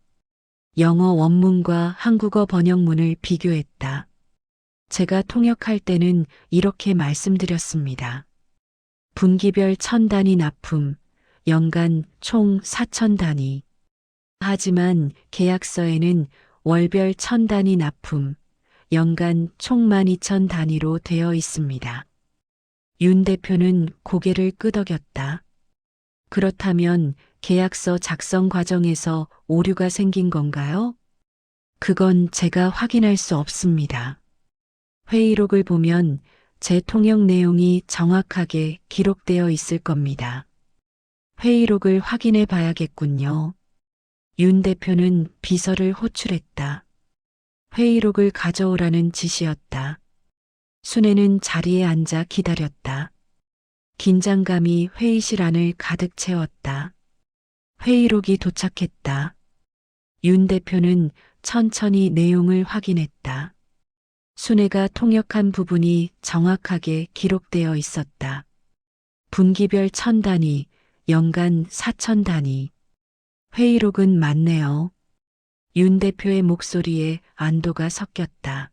영어 원문과 한국어 번역문을 비교했다. 제가 통역할 때는 이렇게 말씀드렸습니다. 분기별 1000단위 납품, 연간 총 4000단위. 하지만 계약서에는 월별 1000단위 납품, 연간 총 12000단위로 되어 있습니다. 윤 대표는 고개를 끄덕였다. 그렇다면 계약서 작성 과정에서 오류가 생긴 건가요? 그건 제가 확인할 수 없습니다. 회의록을 보면 제 통역 내용이 정확하게 기록되어 있을 겁니다. 회의록을 확인해 봐야겠군요. 윤 대표는 비서를 호출했다. 회의록을 가져오라는 지시였다. 순애는 자리에 앉아 기다렸다. 긴장감이 회의실 안을 가득 채웠다. 회의록이 도착했다. 윤 대표는 천천히 내용을 확인했다. 순애가 통역한 부분이 정확하게 기록되어 있었다. 분기별 1000단위, 연간 4000단위. 회의록은 맞네요. 윤 대표의 목소리에 안도가 섞였다.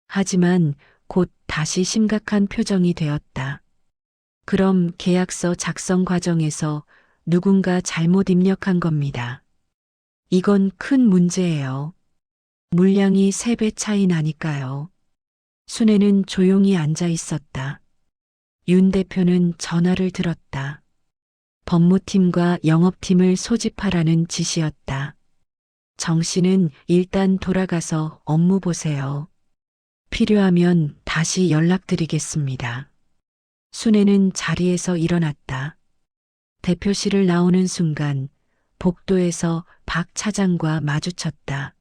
하지만 곧 다시 심각한 표정이 되었다. 그럼 계약서 작성 과정에서 누군가 잘못 입력한 겁니다. 이건 큰 문제예요. 물량이 3배 차이 나니까요. 순애는 조용히 앉아 있었다. 윤 대표는 전화를 들었다. 법무팀과 영업팀을 소집하라는 지시였다. 정 씨는 일단 돌아가서 업무 보세요. 필요하면 다시 연락드리겠습니다. 순애는 자리에서 일어났다. 대표실을 나오는 순간 복도에서 박 차장과 마주쳤다.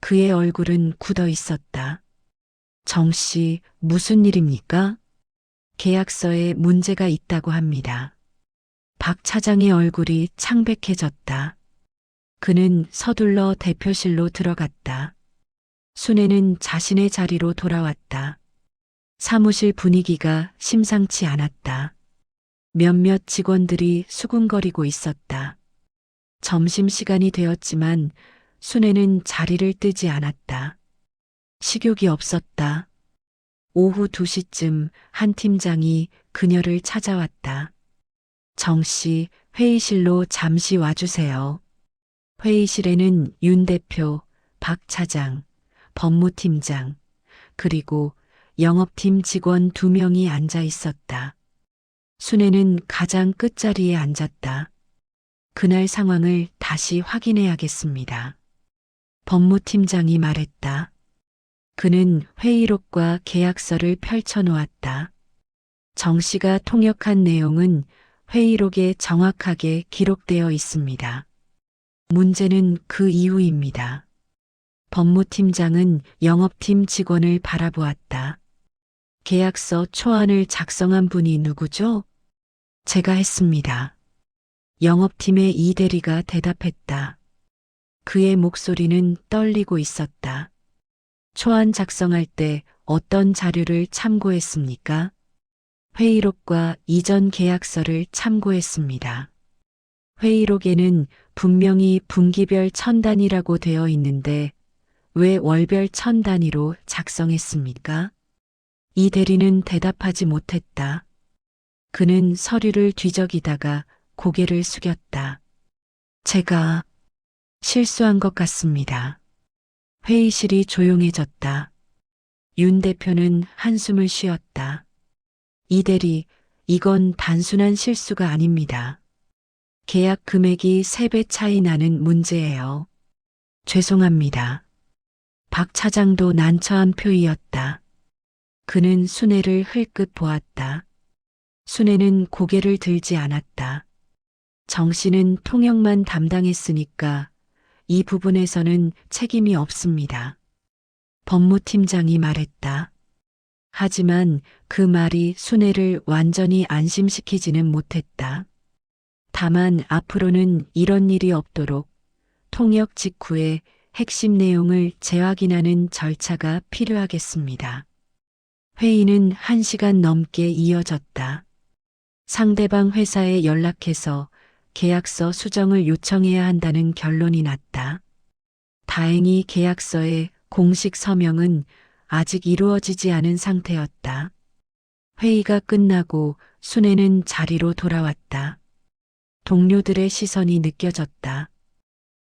그의 얼굴은 굳어 있었다. 정 씨, 무슨 일입니까? 계약서에 문제가 있다고 합니다. 박 차장의 얼굴이 창백해졌다. 그는 서둘러 대표실로 들어갔다. 순애는 자신의 자리로 돌아왔다. 사무실 분위기가 심상치 않았다. 몇몇 직원들이 수군거리고 있었다. 점심시간이 되었지만 순애는 자리를 뜨지 않았다. 식욕이 없었다. 오후 2시쯤 한 팀장이 그녀를 찾아왔다. 정 씨, 회의실로 잠시 와주세요. 회의실에는 윤 대표, 박 차장, 법무팀장, 그리고 영업팀 직원 2명이 앉아 있었다. 순애는 가장 끝자리에 앉았다. 그날 상황을 다시 확인해야겠습니다. 법무팀장이 말했다. 그는 회의록과 계약서를 펼쳐놓았다. 정 씨가 통역한 내용은 회의록에 정확하게 기록되어 있습니다. 문제는 그 이후입니다. 법무팀장은 영업팀 직원을 바라보았다. 계약서 초안을 작성한 분이 누구죠? 제가 했습니다. 영업팀의 이 대리가 대답했다. 그의 목소리는 떨리고 있었다. 초안 작성할 때 어떤 자료를 참고했습니까? 회의록과 이전 계약서를 참고했습니다. 회의록에는 분명히 분기별 1000단위라고 되어 있는데 왜 월별 1000단위로 작성했습니까? 이 대리는 대답하지 못했다. 그는 서류를 뒤적이다가 고개를 숙였다. 제가 실수한 것 같습니다. 회의실이 조용해졌다. 윤 대표는 한숨을 쉬었다. 이 대리, 이건 단순한 실수가 아닙니다. 계약 금액이 3배 차이 나는 문제예요. 죄송합니다. 박 차장도 난처한 표이었다. 그는 순애를 흘끗 보았다. 순애는 고개를 들지 않았다. 정 씨는 통역만 담당했으니까 이 부분에서는 책임이 없습니다. 법무팀장이 말했다. 하지만 그 말이 순애를 완전히 안심시키지는 못했다. 다만 앞으로는 이런 일이 없도록 통역 직후에 핵심 내용을 재확인하는 절차가 필요하겠습니다. 회의는 1시간 넘게 이어졌다. 상대방 회사에 연락해서 계약서 수정을 요청해야 한다는 결론이 났다. 다행히 계약서의 공식 서명은 아직 이루어지지 않은 상태였다. 회의가 끝나고 순애는 자리로 돌아왔다. 동료들의 시선이 느껴졌다.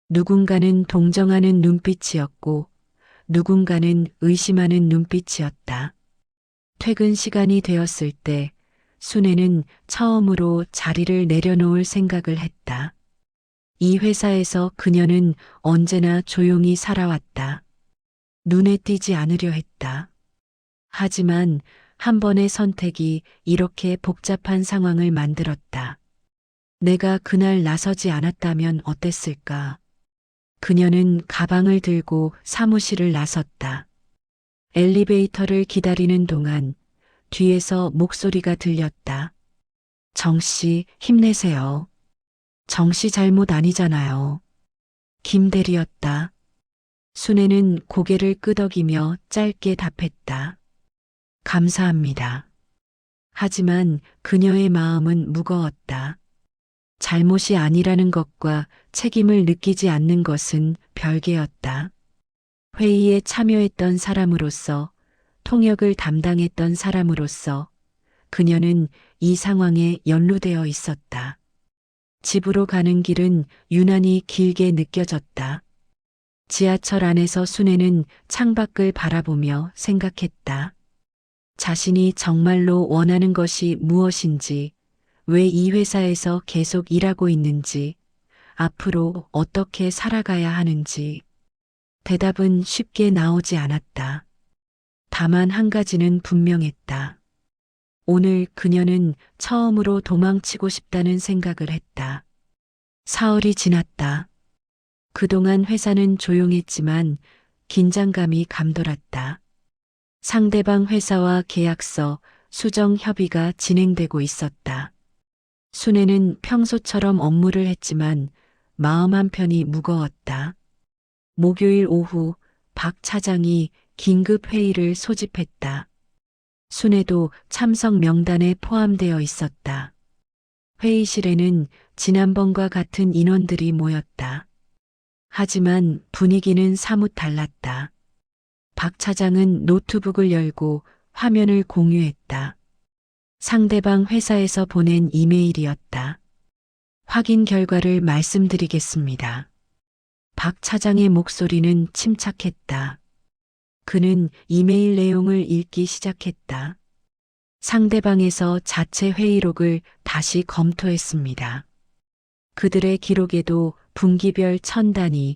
누군가는 동정하는 눈빛이었고 누군가는 의심하는 눈빛이었다. 퇴근 시간이 되었을 때 순애는 처음으로 자리를 내려놓을 생각을 했다. 이 회사에서 그녀는 언제나 조용히 살아왔다. 눈에 띄지 않으려 했다. 하지만 한 번의 선택이 이렇게 복잡한 상황을 만들었다. 내가 그날 나서지 않았다면 어땠을까? 그녀는 가방을 들고 사무실을 나섰다. 엘리베이터를 기다리는 동안 뒤에서 목소리가 들렸다. 정 씨, 힘내세요. 정 씨 잘못 아니잖아요. 김 대리였다. 순애는 고개를 끄덕이며 짧게 답했다. 감사합니다. 하지만 그녀의 마음은 무거웠다. 잘못이 아니라는 것과 책임을 느끼지 않는 것은 별개였다. 회의에 참여했던 사람으로서, 통역을 담당했던 사람으로서 그녀는 이 상황에 연루되어 있었다. 집으로 가는 길은 유난히 길게 느껴졌다. 지하철 안에서 순애는 창밖을 바라보며 생각했다. 자신이 정말로 원하는 것이 무엇인지, 왜 이 회사에서 계속 일하고 있는지, 앞으로 어떻게 살아가야 하는지. 대답은 쉽게 나오지 않았다. 다만 한 가지는 분명했다. 오늘 그녀는 처음으로 도망치고 싶다는 생각을 했다. 사흘이 지났다. 그동안 회사는 조용했지만 긴장감이 감돌았다. 상대방 회사와 계약서, 수정 협의가 진행되고 있었다. 순애는 평소처럼 업무를 했지만 마음 한편이 무거웠다. 목요일 오후 박 차장이 긴급 회의를 소집했다. 순애도 참석 명단에 포함되어 있었다. 회의실에는 지난번과 같은 인원들이 모였다. 하지만 분위기는 사뭇 달랐다. 박 차장은 노트북을 열고 화면을 공유했다. 상대방 회사에서 보낸 이메일이었다. 확인 결과를 말씀드리겠습니다. 박 차장의 목소리는 침착했다. 그는 이메일 내용을 읽기 시작했다. 상대방에서 자체 회의록을 다시 검토했습니다. 그들의 기록에도 분기별 1000단위,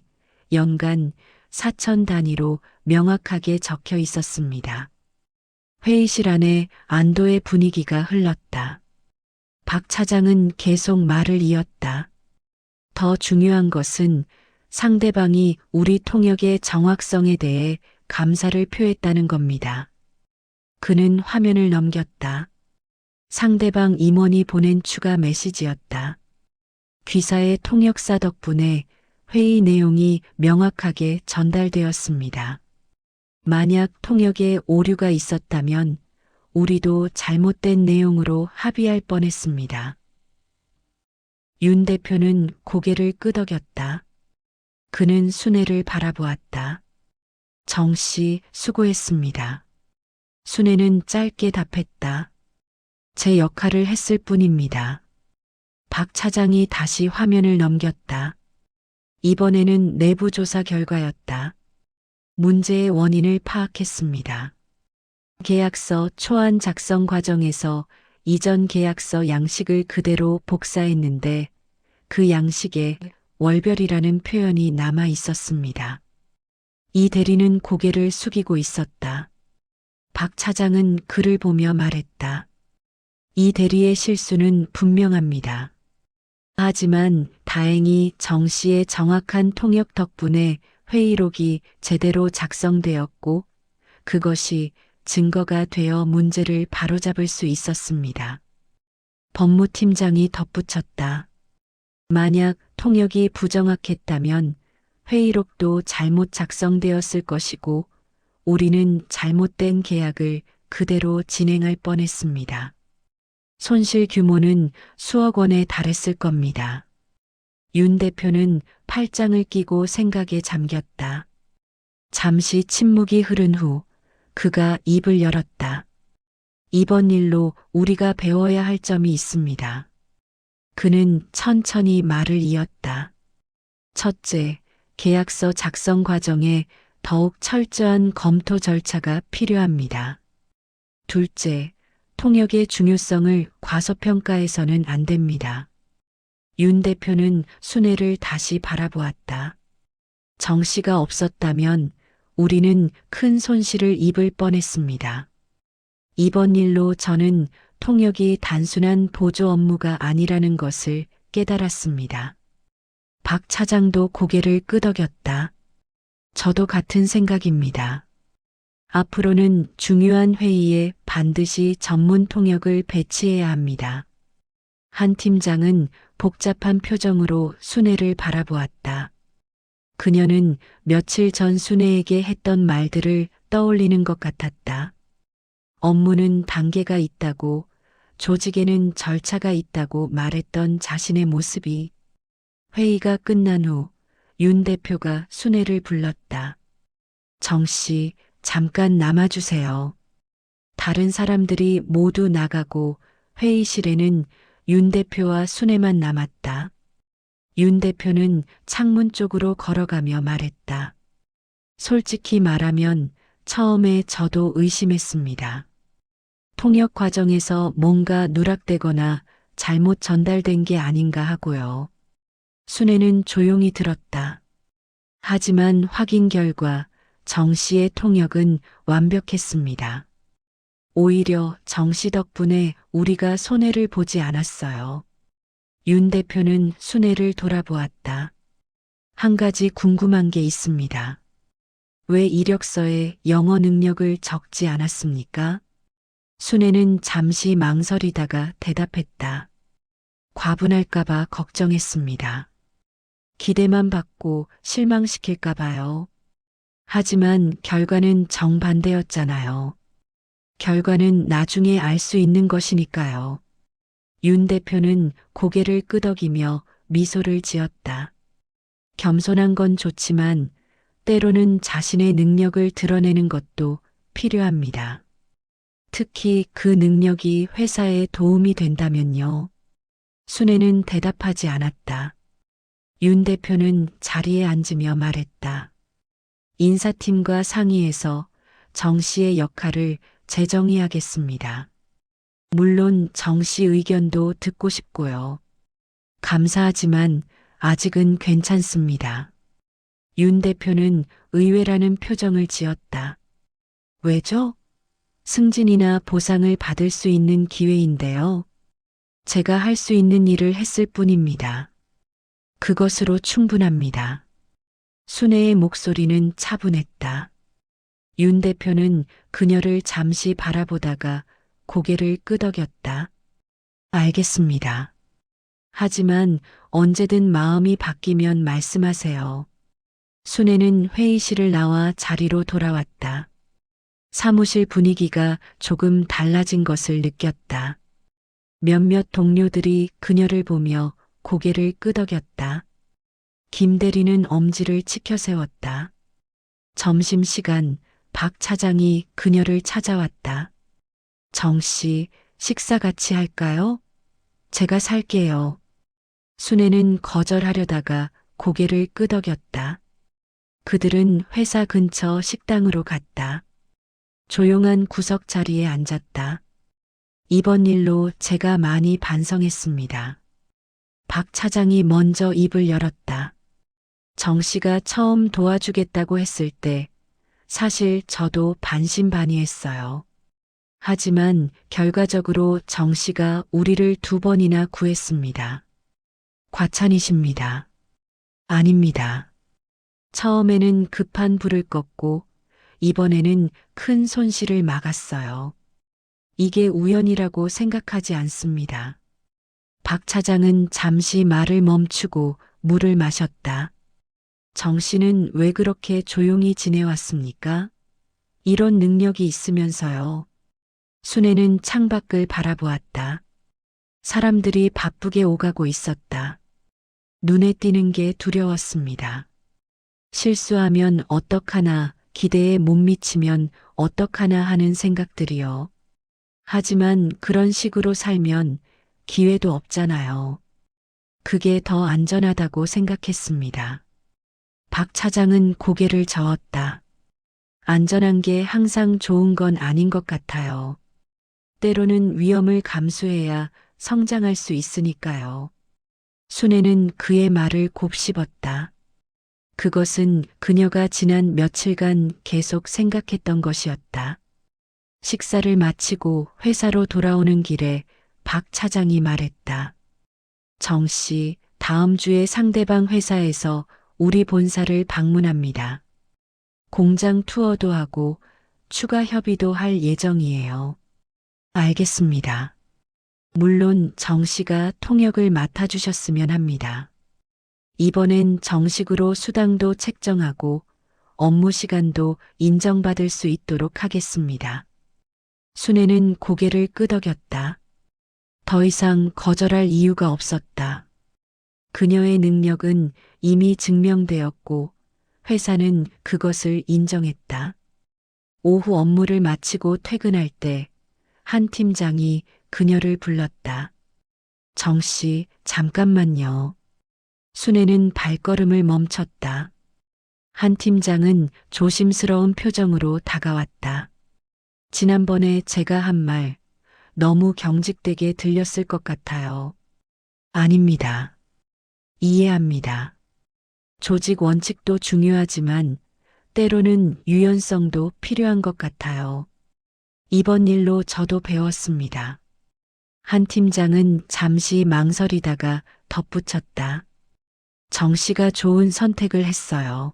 연간 4000단위로 명확하게 적혀 있었습니다. 회의실 안에 안도의 분위기가 흘렀다. 박 차장은 계속 말을 이었다. 더 중요한 것은 상대방이 우리 통역의 정확성에 대해 감사를 표했다는 겁니다. 그는 화면을 넘겼다. 상대방 임원이 보낸 추가 메시지였다. 귀사의 통역사 덕분에 회의 내용이 명확하게 전달되었습니다. 만약 통역에 오류가 있었다면 우리도 잘못된 내용으로 합의할 뻔했습니다. 윤 대표는 고개를 끄덕였다. 그는 순애를 바라보았다. 정 씨, 수고했습니다. 순애는 짧게 답했다. 제 역할을 했을 뿐입니다. 박 차장이 다시 화면을 넘겼다. 이번에는 내부 조사 결과였다. 문제의 원인을 파악했습니다. 계약서 초안 작성 과정에서 이전 계약서 양식을 그대로 복사했는데 그 양식에 월별이라는 표현이 남아 있었습니다. 이 대리는 고개를 숙이고 있었다. 박 차장은 그를 보며 말했다. 이 대리의 실수는 분명합니다. 하지만 다행히 정 씨의 정확한 통역 덕분에 회의록이 제대로 작성되었고 그것이 증거가 되어 문제를 바로잡을 수 있었습니다. 법무팀장이 덧붙였다. 만약 통역이 부정확했다면 회의록도 잘못 작성되었을 것이고 우리는 잘못된 계약을 그대로 진행할 뻔했습니다. 손실 규모는 수억 원에 달했을 겁니다. 윤 대표는 팔짱을 끼고 생각에 잠겼다. 잠시 침묵이 흐른 후 그가 입을 열었다. 이번 일로 우리가 배워야 할 점이 있습니다. 그는 천천히 말을 이었다. 첫째, 계약서 작성 과정에 더욱 철저한 검토 절차가 필요합니다. 둘째, 통역의 중요성을 과소평가해서는 안 됩니다. 윤 대표는 순애를 다시 바라보았다. 정 씨가 없었다면 우리는 큰 손실을 입을 뻔했습니다. 이번 일로 저는 통역이 단순한 보조 업무가 아니라는 것을 깨달았습니다. 박 차장도 고개를 끄덕였다. 저도 같은 생각입니다. 앞으로는 중요한 회의에 반드시 전문 통역을 배치해야 합니다. 한 팀장은 복잡한 표정으로 순애를 바라보았다. 그녀는 며칠 전 순애에게 했던 말들을 떠올리는 것 같았다. 업무는 단계가 있다고, 조직에는 절차가 있다고 말했던 자신의 모습이. 회의가 끝난 후 윤 대표가 순애를 불렀다. 정 씨, 잠깐 남아주세요. 다른 사람들이 모두 나가고 회의실에는 윤 대표와 순애만 남았다. 윤 대표는 창문 쪽으로 걸어가며 말했다. 솔직히 말하면 처음에 저도 의심했습니다. 통역 과정에서 뭔가 누락되거나 잘못 전달된 게 아닌가 하고요. 순애는 조용히 들었다. 하지만 확인 결과 정 씨의 통역은 완벽했습니다. 오히려 정 씨 덕분에 우리가 손해를 보지 않았어요. 윤 대표는 순애를 돌아보았다. 한 가지 궁금한 게 있습니다. 왜 이력서에 영어 능력을 적지 않았습니까? 순애는 잠시 망설이다가 대답했다. 과분할까봐 걱정했습니다. 기대만 받고 실망시킬까 봐요. 하지만 결과는 정반대였잖아요. 결과는 나중에 알 수 있는 것이니까요. 윤 대표는 고개를 끄덕이며 미소를 지었다. 겸손한 건 좋지만 때로는 자신의 능력을 드러내는 것도 필요합니다. 특히 그 능력이 회사에 도움이 된다면요. 순애는 대답하지 않았다. 윤 대표는 자리에 앉으며 말했다. 인사팀과 상의해서 정 씨의 역할을 재정의하겠습니다. 물론 정 씨 의견도 듣고 싶고요. 감사하지만 아직은 괜찮습니다. 윤 대표는 의외라는 표정을 지었다. 왜죠? 승진이나 보상을 받을 수 있는 기회인데요. 제가 할 수 있는 일을 했을 뿐입니다. 그것으로 충분합니다. 순애의 목소리는 차분했다. 윤 대표는 그녀를 잠시 바라보다가 고개를 끄덕였다. 알겠습니다. 하지만 언제든 마음이 바뀌면 말씀하세요. 순애는 회의실을 나와 자리로 돌아왔다. 사무실 분위기가 조금 달라진 것을 느꼈다. 몇몇 동료들이 그녀를 보며 고개를 끄덕였다. 김 대리는 엄지를 치켜 세웠다. 점심시간 박 차장이 그녀를 찾아왔다. 정 씨, 식사 같이 할까요? 제가 살게요. 순애는 거절하려다가 고개를 끄덕였다. 그들은 회사 근처 식당으로 갔다. 조용한 구석 자리에 앉았다. 이번 일로 제가 많이 반성했습니다. 박 차장이 먼저 입을 열었다. 정 씨가 처음 도와주겠다고 했을 때 사실 저도 반신반의했어요. 하지만 결과적으로 정 씨가 우리를 2번이나 구했습니다. 과찬이십니다. 아닙니다. 처음에는 급한 불을 껐고 이번에는 큰 손실을 막았어요. 이게 우연이라고 생각하지 않습니다. 박 차장은 잠시 말을 멈추고 물을 마셨다. 정 씨는 왜 그렇게 조용히 지내왔습니까? 이런 능력이 있으면서요. 순애는 창밖을 바라보았다. 사람들이 바쁘게 오가고 있었다. 눈에 띄는 게 두려웠습니다. 실수하면 어떡하나, 기대에 못 미치면 어떡하나 하는 생각들이요. 하지만 그런 식으로 살면 기회도 없잖아요. 그게 더 안전하다고 생각했습니다. 박 차장은 고개를 저었다. 안전한 게 항상 좋은 건 아닌 것 같아요. 때로는 위험을 감수해야 성장할 수 있으니까요. 순애는 그의 말을 곱씹었다. 그것은 그녀가 지난 며칠간 계속 생각했던 것이었다. 식사를 마치고 회사로 돌아오는 길에 박 차장이 말했다. 정 씨, 다음 주에 상대방 회사에서 우리 본사를 방문합니다. 공장 투어도 하고 추가 협의도 할 예정이에요. 알겠습니다. 물론 정 씨가 통역을 맡아주셨으면 합니다. 이번엔 정식으로 수당도 책정하고 업무 시간도 인정받을 수 있도록 하겠습니다. 순애는 고개를 끄덕였다. 더 이상 거절할 이유가 없었다. 그녀의 능력은 이미 증명되었고 회사는 그것을 인정했다. 오후 업무를 마치고 퇴근할 때 한 팀장이 그녀를 불렀다. 정 씨, 잠깐만요. 순애는 발걸음을 멈췄다. 한 팀장은 조심스러운 표정으로 다가왔다. 지난번에 제가 한 말 너무 경직되게 들렸을 것 같아요. 아닙니다. 이해합니다. 조직 원칙도 중요하지만 때로는 유연성도 필요한 것 같아요. 이번 일로 저도 배웠습니다. 한 팀장은 잠시 망설이다가 덧붙였다. 정 씨가 좋은 선택을 했어요.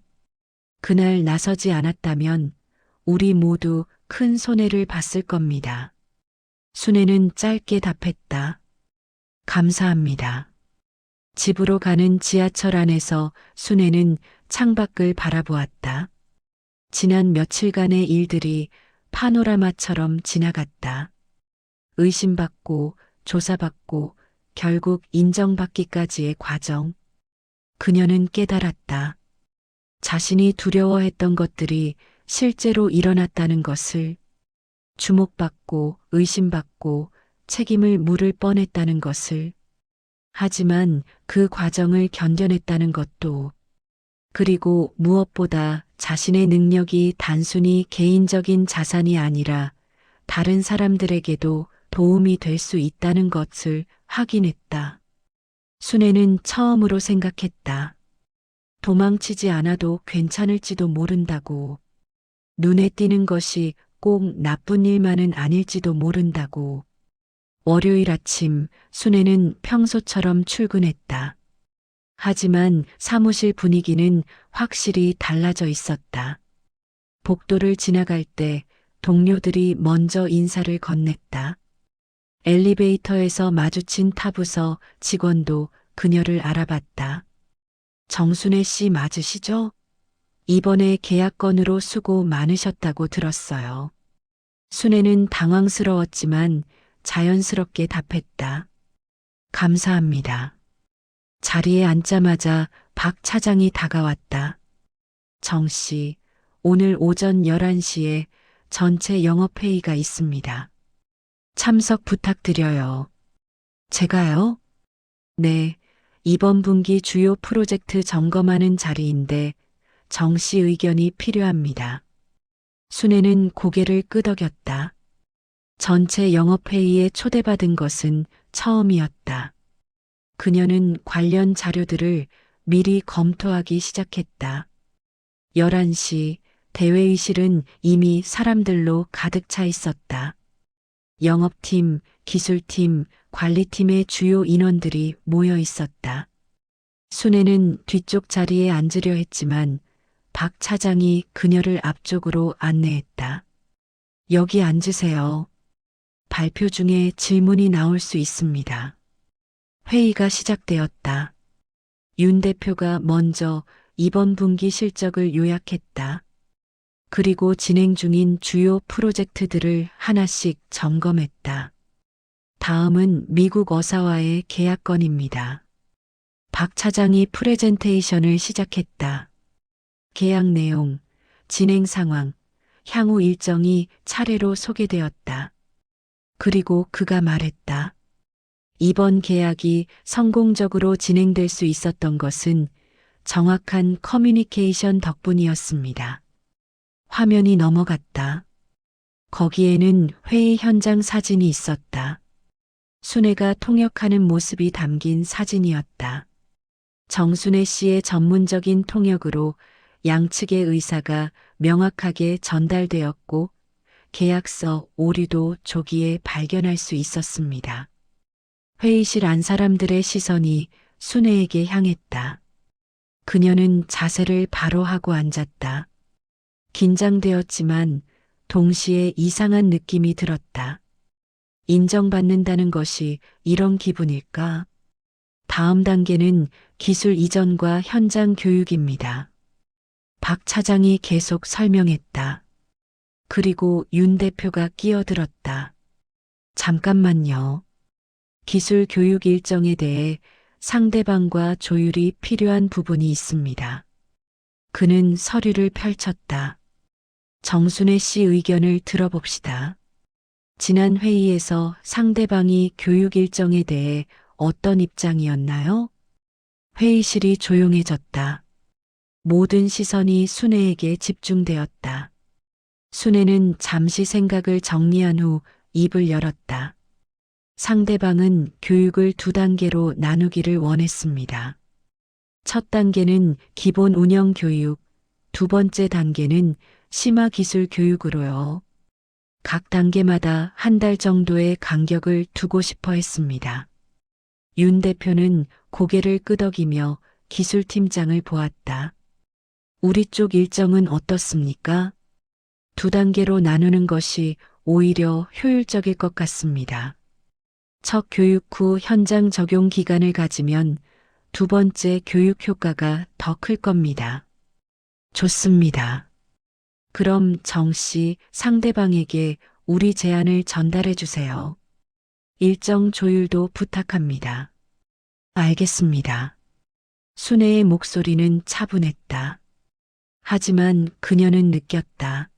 그날 나서지 않았다면 우리 모두 큰 손해를 봤을 겁니다. 순애는 짧게 답했다. 감사합니다. 집으로 가는 지하철 안에서 순애는 창밖을 바라보았다. 지난 며칠간의 일들이 파노라마처럼 지나갔다. 의심받고 조사받고 결국 인정받기까지의 과정. 그녀는 깨달았다. 자신이 두려워했던 것들이 실제로 일어났다는 것을. 주목받고 의심받고 책임을 물을 뻔했다는 것을. 하지만 그 과정을 견뎌냈다는 것도. 그리고 무엇보다 자신의 능력이 단순히 개인적인 자산이 아니라 다른 사람들에게도 도움이 될 수 있다는 것을 확인했다. 순애는 처음으로 생각했다. 도망치지 않아도 괜찮을지도 모른다고. 눈에 띄는 것이 꼭 나쁜 일만은 아닐지도 모른다고. 월요일 아침 순애는 평소처럼 출근했다. 하지만 사무실 분위기는 확실히 달라져 있었다. 복도를 지나갈 때 동료들이 먼저 인사를 건넸다. 엘리베이터에서 마주친 타부서 직원도 그녀를 알아봤다. 정순애 씨 맞으시죠? 이번에 계약건으로 수고 많으셨다고 들었어요. 순애는 당황스러웠지만 자연스럽게 답했다. 감사합니다. 자리에 앉자마자 박 차장이 다가왔다. 정 씨, 오늘 오전 11시에 전체 영업회의가 있습니다. 참석 부탁드려요. 제가요? 네, 이번 분기 주요 프로젝트 점검하는 자리인데 정 씨 의견이 필요합니다. 순애는 고개를 끄덕였다. 전체 영업회의에 초대받은 것은 처음이었다. 그녀는 관련 자료들을 미리 검토하기 시작했다. 11시 대회의실은 이미 사람들로 가득 차 있었다. 영업팀, 기술팀, 관리팀의 주요 인원들이 모여 있었다. 순애는 뒤쪽 자리에 앉으려 했지만 박 차장이 그녀를 앞쪽으로 안내했다. 여기 앉으세요. 발표 중에 질문이 나올 수 있습니다. 회의가 시작되었다. 윤 대표가 먼저 이번 분기 실적을 요약했다. 그리고 진행 중인 주요 프로젝트들을 하나씩 점검했다. 다음은 미국 어사와의 계약건입니다. 박 차장이 프레젠테이션을 시작했다. 계약 내용, 진행 상황, 향후 일정이 차례로 소개되었다. 그리고 그가 말했다. 이번 계약이 성공적으로 진행될 수 있었던 것은 정확한 커뮤니케이션 덕분이었습니다. 화면이 넘어갔다. 거기에는 회의 현장 사진이 있었다. 순애가 통역하는 모습이 담긴 사진이었다. 정순애 씨의 전문적인 통역으로 양측의 의사가 명확하게 전달되었고 계약서 오류도 조기에 발견할 수 있었습니다. 회의실 안 사람들의 시선이 순애에게 향했다. 그녀는 자세를 바로 하고 앉았다. 긴장되었지만 동시에 이상한 느낌이 들었다. 인정받는다는 것이 이런 기분일까? 다음 단계는 기술 이전과 현장 교육입니다. 박 차장이 계속 설명했다. 그리고 윤 대표가 끼어들었다. 잠깐만요. 기술 교육 일정에 대해 상대방과 조율이 필요한 부분이 있습니다. 그는 서류를 펼쳤다. 정순애 씨 의견을 들어봅시다. 지난 회의에서 상대방이 교육 일정에 대해 어떤 입장이었나요? 회의실이 조용해졌다. 모든 시선이 순애에게 집중되었다. 순애는 잠시 생각을 정리한 후 입을 열었다. 상대방은 교육을 2단계로 나누기를 원했습니다. 첫 단계는 기본 운영 교육, 2번째 단계는 심화 기술 교육으로요. 각 단계마다 1달 정도의 간격을 두고 싶어 했습니다. 윤 대표는 고개를 끄덕이며 기술팀장을 보았다. 우리 쪽 일정은 어떻습니까? 2단계로 나누는 것이 오히려 효율적일 것 같습니다. 첫 교육 후 현장 적용 기간을 가지면 2번째 교육 효과가 더 클 겁니다. 좋습니다. 그럼 정 씨 상대방에게 우리 제안을 전달해 주세요. 일정 조율도 부탁합니다. 알겠습니다. 순애의 목소리는 차분했다. 하지만 그녀는 느꼈다.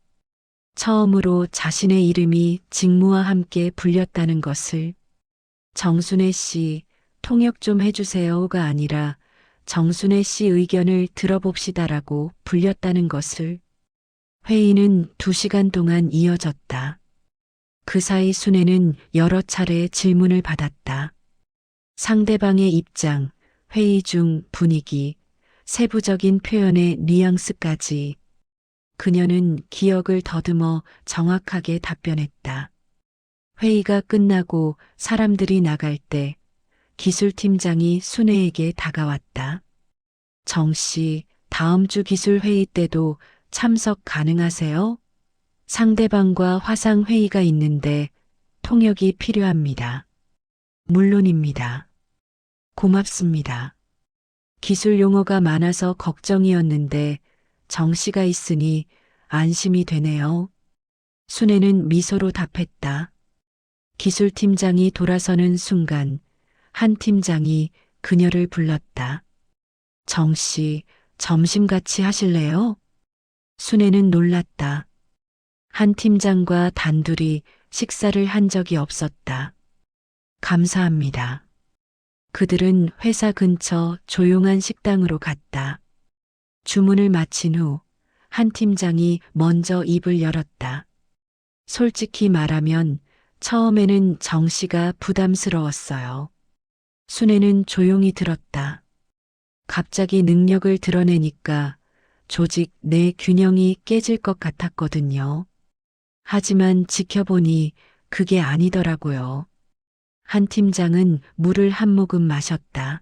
처음으로 자신의 이름이 직무와 함께 불렸다는 것을. 정순애 씨, 통역 좀 해주세요가 아니라 정순애 씨 의견을 들어봅시다라고 불렸다는 것을. 회의는 2시간 동안 이어졌다. 그 사이 순애는 여러 차례 질문을 받았다. 상대방의 입장, 회의 중 분위기, 세부적인 표현의 뉘앙스까지. 그녀는 기억을 더듬어 정확하게 답변했다. 회의가 끝나고 사람들이 나갈 때 기술팀장이 순애에게 다가왔다. 정 씨, 다음 주 기술회의 때도 참석 가능하세요? 상대방과 화상회의가 있는데 통역이 필요합니다. 물론입니다. 고맙습니다. 기술 용어가 많아서 걱정이었는데 정 씨가 있으니 안심이 되네요. 순애는 미소로 답했다. 기술팀장이 돌아서는 순간 한 팀장이 그녀를 불렀다. 정 씨, 점심 같이 하실래요? 순애는 놀랐다. 한 팀장과 단둘이 식사를 한 적이 없었다. 감사합니다. 그들은 회사 근처 조용한 식당으로 갔다. 주문을 마친 후 한 팀장이 먼저 입을 열었다. 솔직히 말하면 처음에는 정 씨가 부담스러웠어요. 순애는 조용히 들었다. 갑자기 능력을 드러내니까 조직 내 균형이 깨질 것 같았거든요. 하지만 지켜보니 그게 아니더라고요. 한 팀장은 물을 한 모금 마셨다.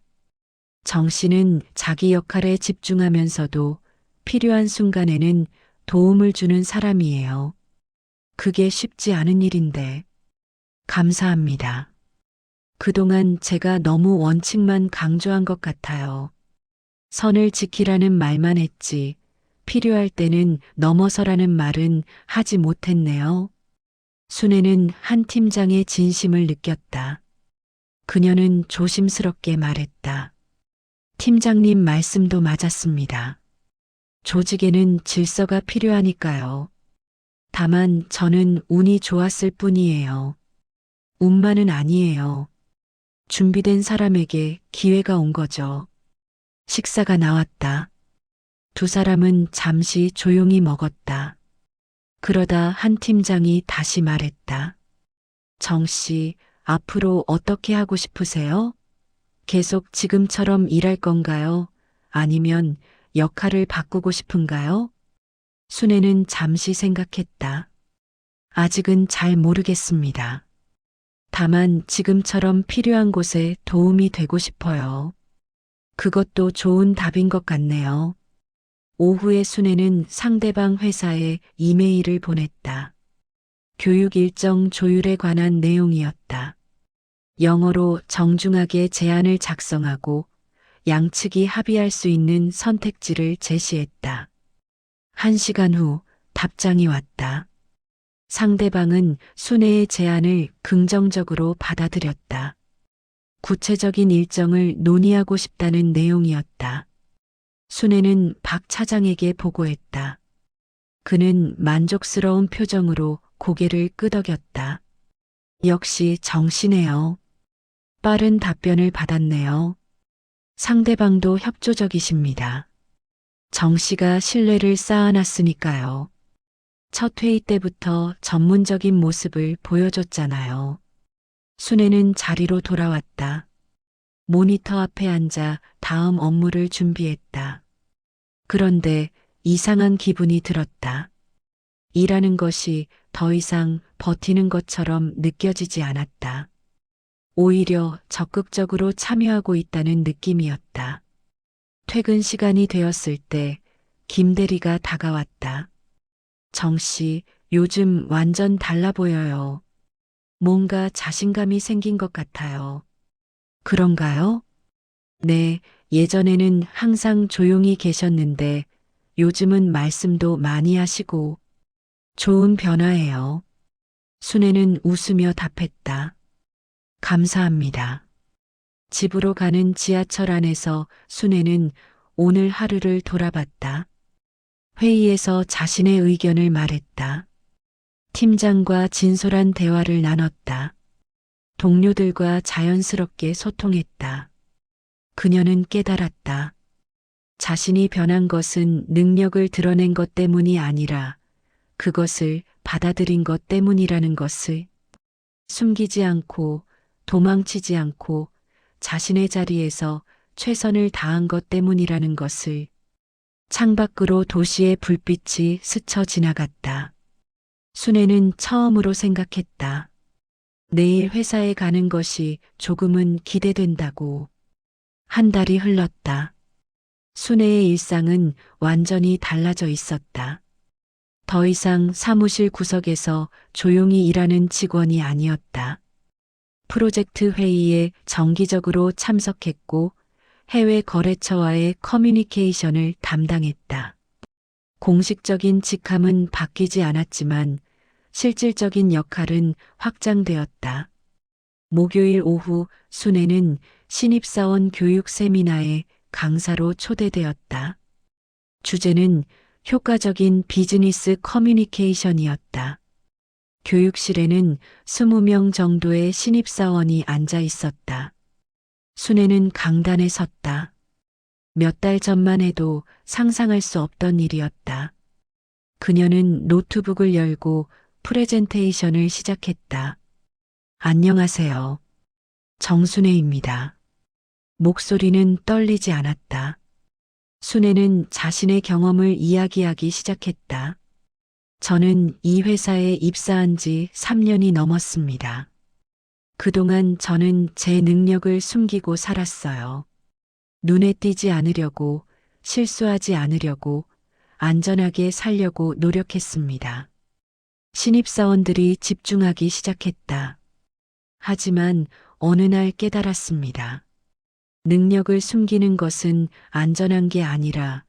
정 씨는 자기 역할에 집중하면서도 필요한 순간에는 도움을 주는 사람이에요. 그게 쉽지 않은 일인데. 감사합니다. 그동안 제가 너무 원칙만 강조한 것 같아요. 선을 지키라는 말만 했지, 필요할 때는 넘어서라는 말은 하지 못했네요. 순애는 한 팀장의 진심을 느꼈다. 그녀는 조심스럽게 말했다. 팀장님 말씀도 맞았습니다. 조직에는 질서가 필요하니까요. 다만 저는 운이 좋았을 뿐이에요. 운만은 아니에요. 준비된 사람에게 기회가 온 거죠. 식사가 나왔다. 두 사람은 잠시 조용히 먹었다. 그러다 한 팀장이 다시 말했다. 정 씨, 앞으로 어떻게 하고 싶으세요? 계속 지금처럼 일할 건가요? 아니면 역할을 바꾸고 싶은가요? 순애는 잠시 생각했다. 아직은 잘 모르겠습니다. 다만 지금처럼 필요한 곳에 도움이 되고 싶어요. 그것도 좋은 답인 것 같네요. 오후에 순애는 상대방 회사에 이메일을 보냈다. 교육 일정 조율에 관한 내용이었다. 영어로 정중하게 제안을 작성하고 양측이 합의할 수 있는 선택지를 제시했다. 1시간 후 답장이 왔다. 상대방은 순애의 제안을 긍정적으로 받아들였다. 구체적인 일정을 논의하고 싶다는 내용이었다. 순애는 박 차장에게 보고했다. 그는 만족스러운 표정으로 고개를 끄덕였다. 역시 정시네요. 빠른 답변을 받았네요. 상대방도 협조적이십니다. 정 씨가 신뢰를 쌓아놨으니까요. 첫 회의 때부터 전문적인 모습을 보여줬잖아요. 순애는 자리로 돌아왔다. 모니터 앞에 앉아 다음 업무를 준비했다. 그런데 이상한 기분이 들었다. 일하는 것이 더 이상 버티는 것처럼 느껴지지 않았다. 오히려 적극적으로 참여하고 있다는 느낌이었다. 퇴근 시간이 되었을 때 김 대리가 다가왔다. 정 씨, 요즘 완전 달라 보여요. 뭔가 자신감이 생긴 것 같아요. 그런가요? 네, 예전에는 항상 조용히 계셨는데 요즘은 말씀도 많이 하시고 좋은 변화예요. 순애는 웃으며 답했다. 감사합니다. 집으로 가는 지하철 안에서 순애는 오늘 하루를 돌아봤다. 회의에서 자신의 의견을 말했다. 팀장과 진솔한 대화를 나눴다. 동료들과 자연스럽게 소통했다. 그녀는 깨달았다. 자신이 변한 것은 능력을 드러낸 것 때문이 아니라 그것을 받아들인 것 때문이라는 것을. 숨기지 않고 도망치지 않고 자신의 자리에서 최선을 다한 것 때문이라는 것을. 창밖으로 도시의 불빛이 스쳐 지나갔다. 순애는 처음으로 생각했다. 내일 회사에 가는 것이 조금은 기대된다고. 한 달이 흘렀다. 순애의 일상은 완전히 달라져 있었다. 더 이상 사무실 구석에서 조용히 일하는 직원이 아니었다. 프로젝트 회의에 정기적으로 참석했고 해외 거래처와의 커뮤니케이션을 담당했다. 공식적인 직함은 바뀌지 않았지만 실질적인 역할은 확장되었다. 목요일 오후 순애는 신입사원 교육 세미나에 강사로 초대되었다. 주제는 효과적인 비즈니스 커뮤니케이션이었다. 교육실에는 20명 정도의 신입사원이 앉아 있었다. 순애는 강단에 섰다. 몇 달 전만 해도 상상할 수 없던 일이었다. 그녀는 노트북을 열고 프레젠테이션을 시작했다. 안녕하세요. 정순애입니다. 목소리는 떨리지 않았다. 순애는 자신의 경험을 이야기하기 시작했다. 저는 이 회사에 입사한 지 3년이 넘었습니다. 그동안 저는 제 능력을 숨기고 살았어요. 눈에 띄지 않으려고, 실수하지 않으려고, 안전하게 살려고 노력했습니다. 신입사원들이 집중하기 시작했다. 하지만 어느 날 깨달았습니다. 능력을 숨기는 것은 안전한 게 아니라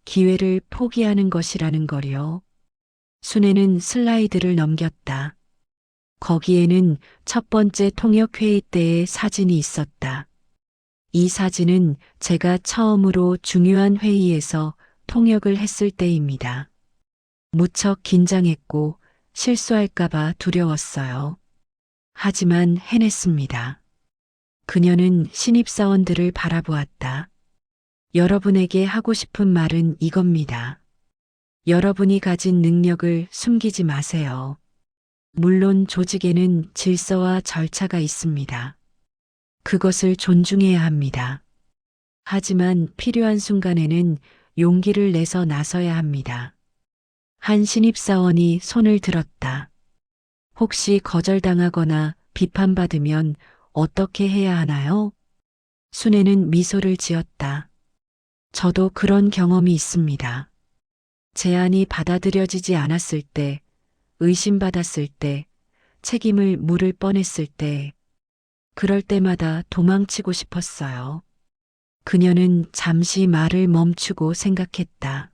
기회를 포기하는 것이라는 거요. 순애는 슬라이드를 넘겼다. 거기에는 첫 번째 통역회의 때의 사진이 있었다. 이 사진은 제가 처음으로 중요한 회의에서 통역을 했을 때입니다. 무척 긴장했고 실수할까봐 두려웠어요. 하지만 해냈습니다. 그녀는 신입사원들을 바라보았다. 여러분에게 하고 싶은 말은 이겁니다. 여러분이 가진 능력을 숨기지 마세요. 물론 조직에는 질서와 절차가 있습니다. 그것을 존중해야 합니다. 하지만 필요한 순간에는 용기를 내서 나서야 합니다. 한 신입사원이 손을 들었다. 혹시 거절당하거나 비판받으면 어떻게 해야 하나요? 순애는 미소를 지었다. 저도 그런 경험이 있습니다. 제안이 받아들여지지 않았을 때, 의심받았을 때, 책임을 물을 뻔했을 때, 그럴 때마다 도망치고 싶었어요. 그녀는 잠시 말을 멈추고 생각했다.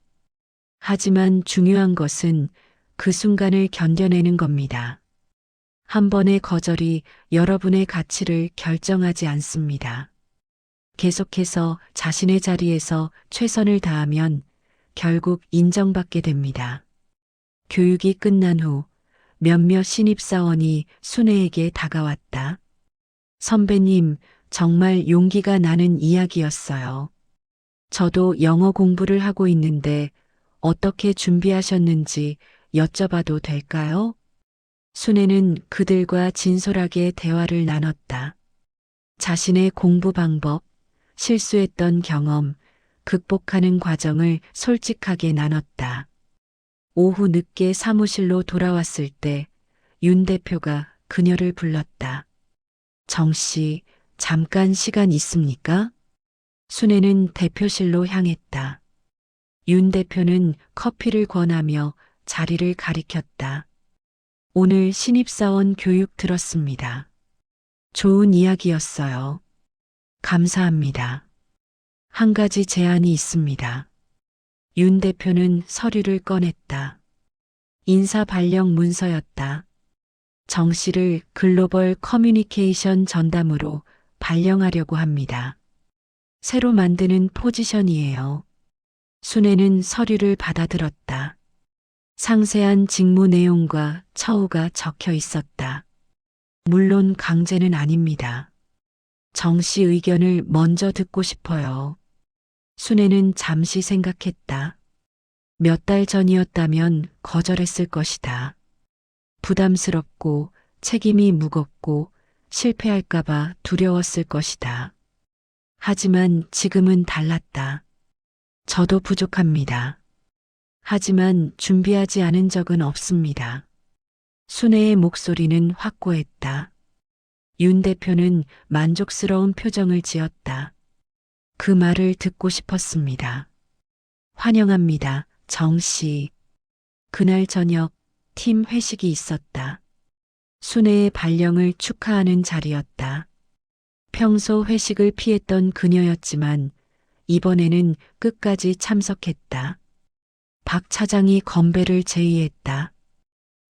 하지만 중요한 것은 그 순간을 견뎌내는 겁니다. 한 번의 거절이 여러분의 가치를 결정하지 않습니다. 계속해서 자신의 자리에서 최선을 다하면 결국 인정받게 됩니다. 교육이 끝난 후 몇몇 신입사원이 순애에게 다가왔다. 선배님, 정말 용기가 나는 이야기였어요. 저도 영어 공부를 하고 있는데 어떻게 준비하셨는지 여쭤봐도 될까요? 순애는 그들과 진솔하게 대화를 나눴다. 자신의 공부 방법, 실수했던 경험, 극복하는 과정을 솔직하게 나눴다. 오후 늦게 사무실로 돌아왔을 때 윤 대표가 그녀를 불렀다. 정 씨, 잠깐 시간 있습니까? 순애는 대표실로 향했다. 윤 대표는 커피를 권하며 자리를 가리켰다. 오늘 신입사원 교육 들었습니다. 좋은 이야기였어요. 감사합니다. 한 가지 제안이 있습니다. 윤 대표는 서류를 꺼냈다. 인사 발령 문서였다. 정 씨를 글로벌 커뮤니케이션 전담으로 발령하려고 합니다. 새로 만드는 포지션이에요. 순애는 서류를 받아들었다. 상세한 직무 내용과 처우가 적혀 있었다. 물론 강제는 아닙니다. 정 씨 의견을 먼저 듣고 싶어요. 순애는 잠시 생각했다. 몇 달 전이었다면 거절했을 것이다. 부담스럽고 책임이 무겁고 실패할까봐 두려웠을 것이다. 하지만 지금은 달랐다. 저도 부족합니다. 하지만 준비하지 않은 적은 없습니다. 순애의 목소리는 확고했다. 윤 대표는 만족스러운 표정을 지었다. 그 말을 듣고 싶었습니다. 환영합니다, 정 씨. 그날 저녁 팀 회식이 있었다. 순애의 발령을 축하하는 자리였다. 평소 회식을 피했던 그녀였지만 이번에는 끝까지 참석했다. 박 차장이 건배를 제의했다.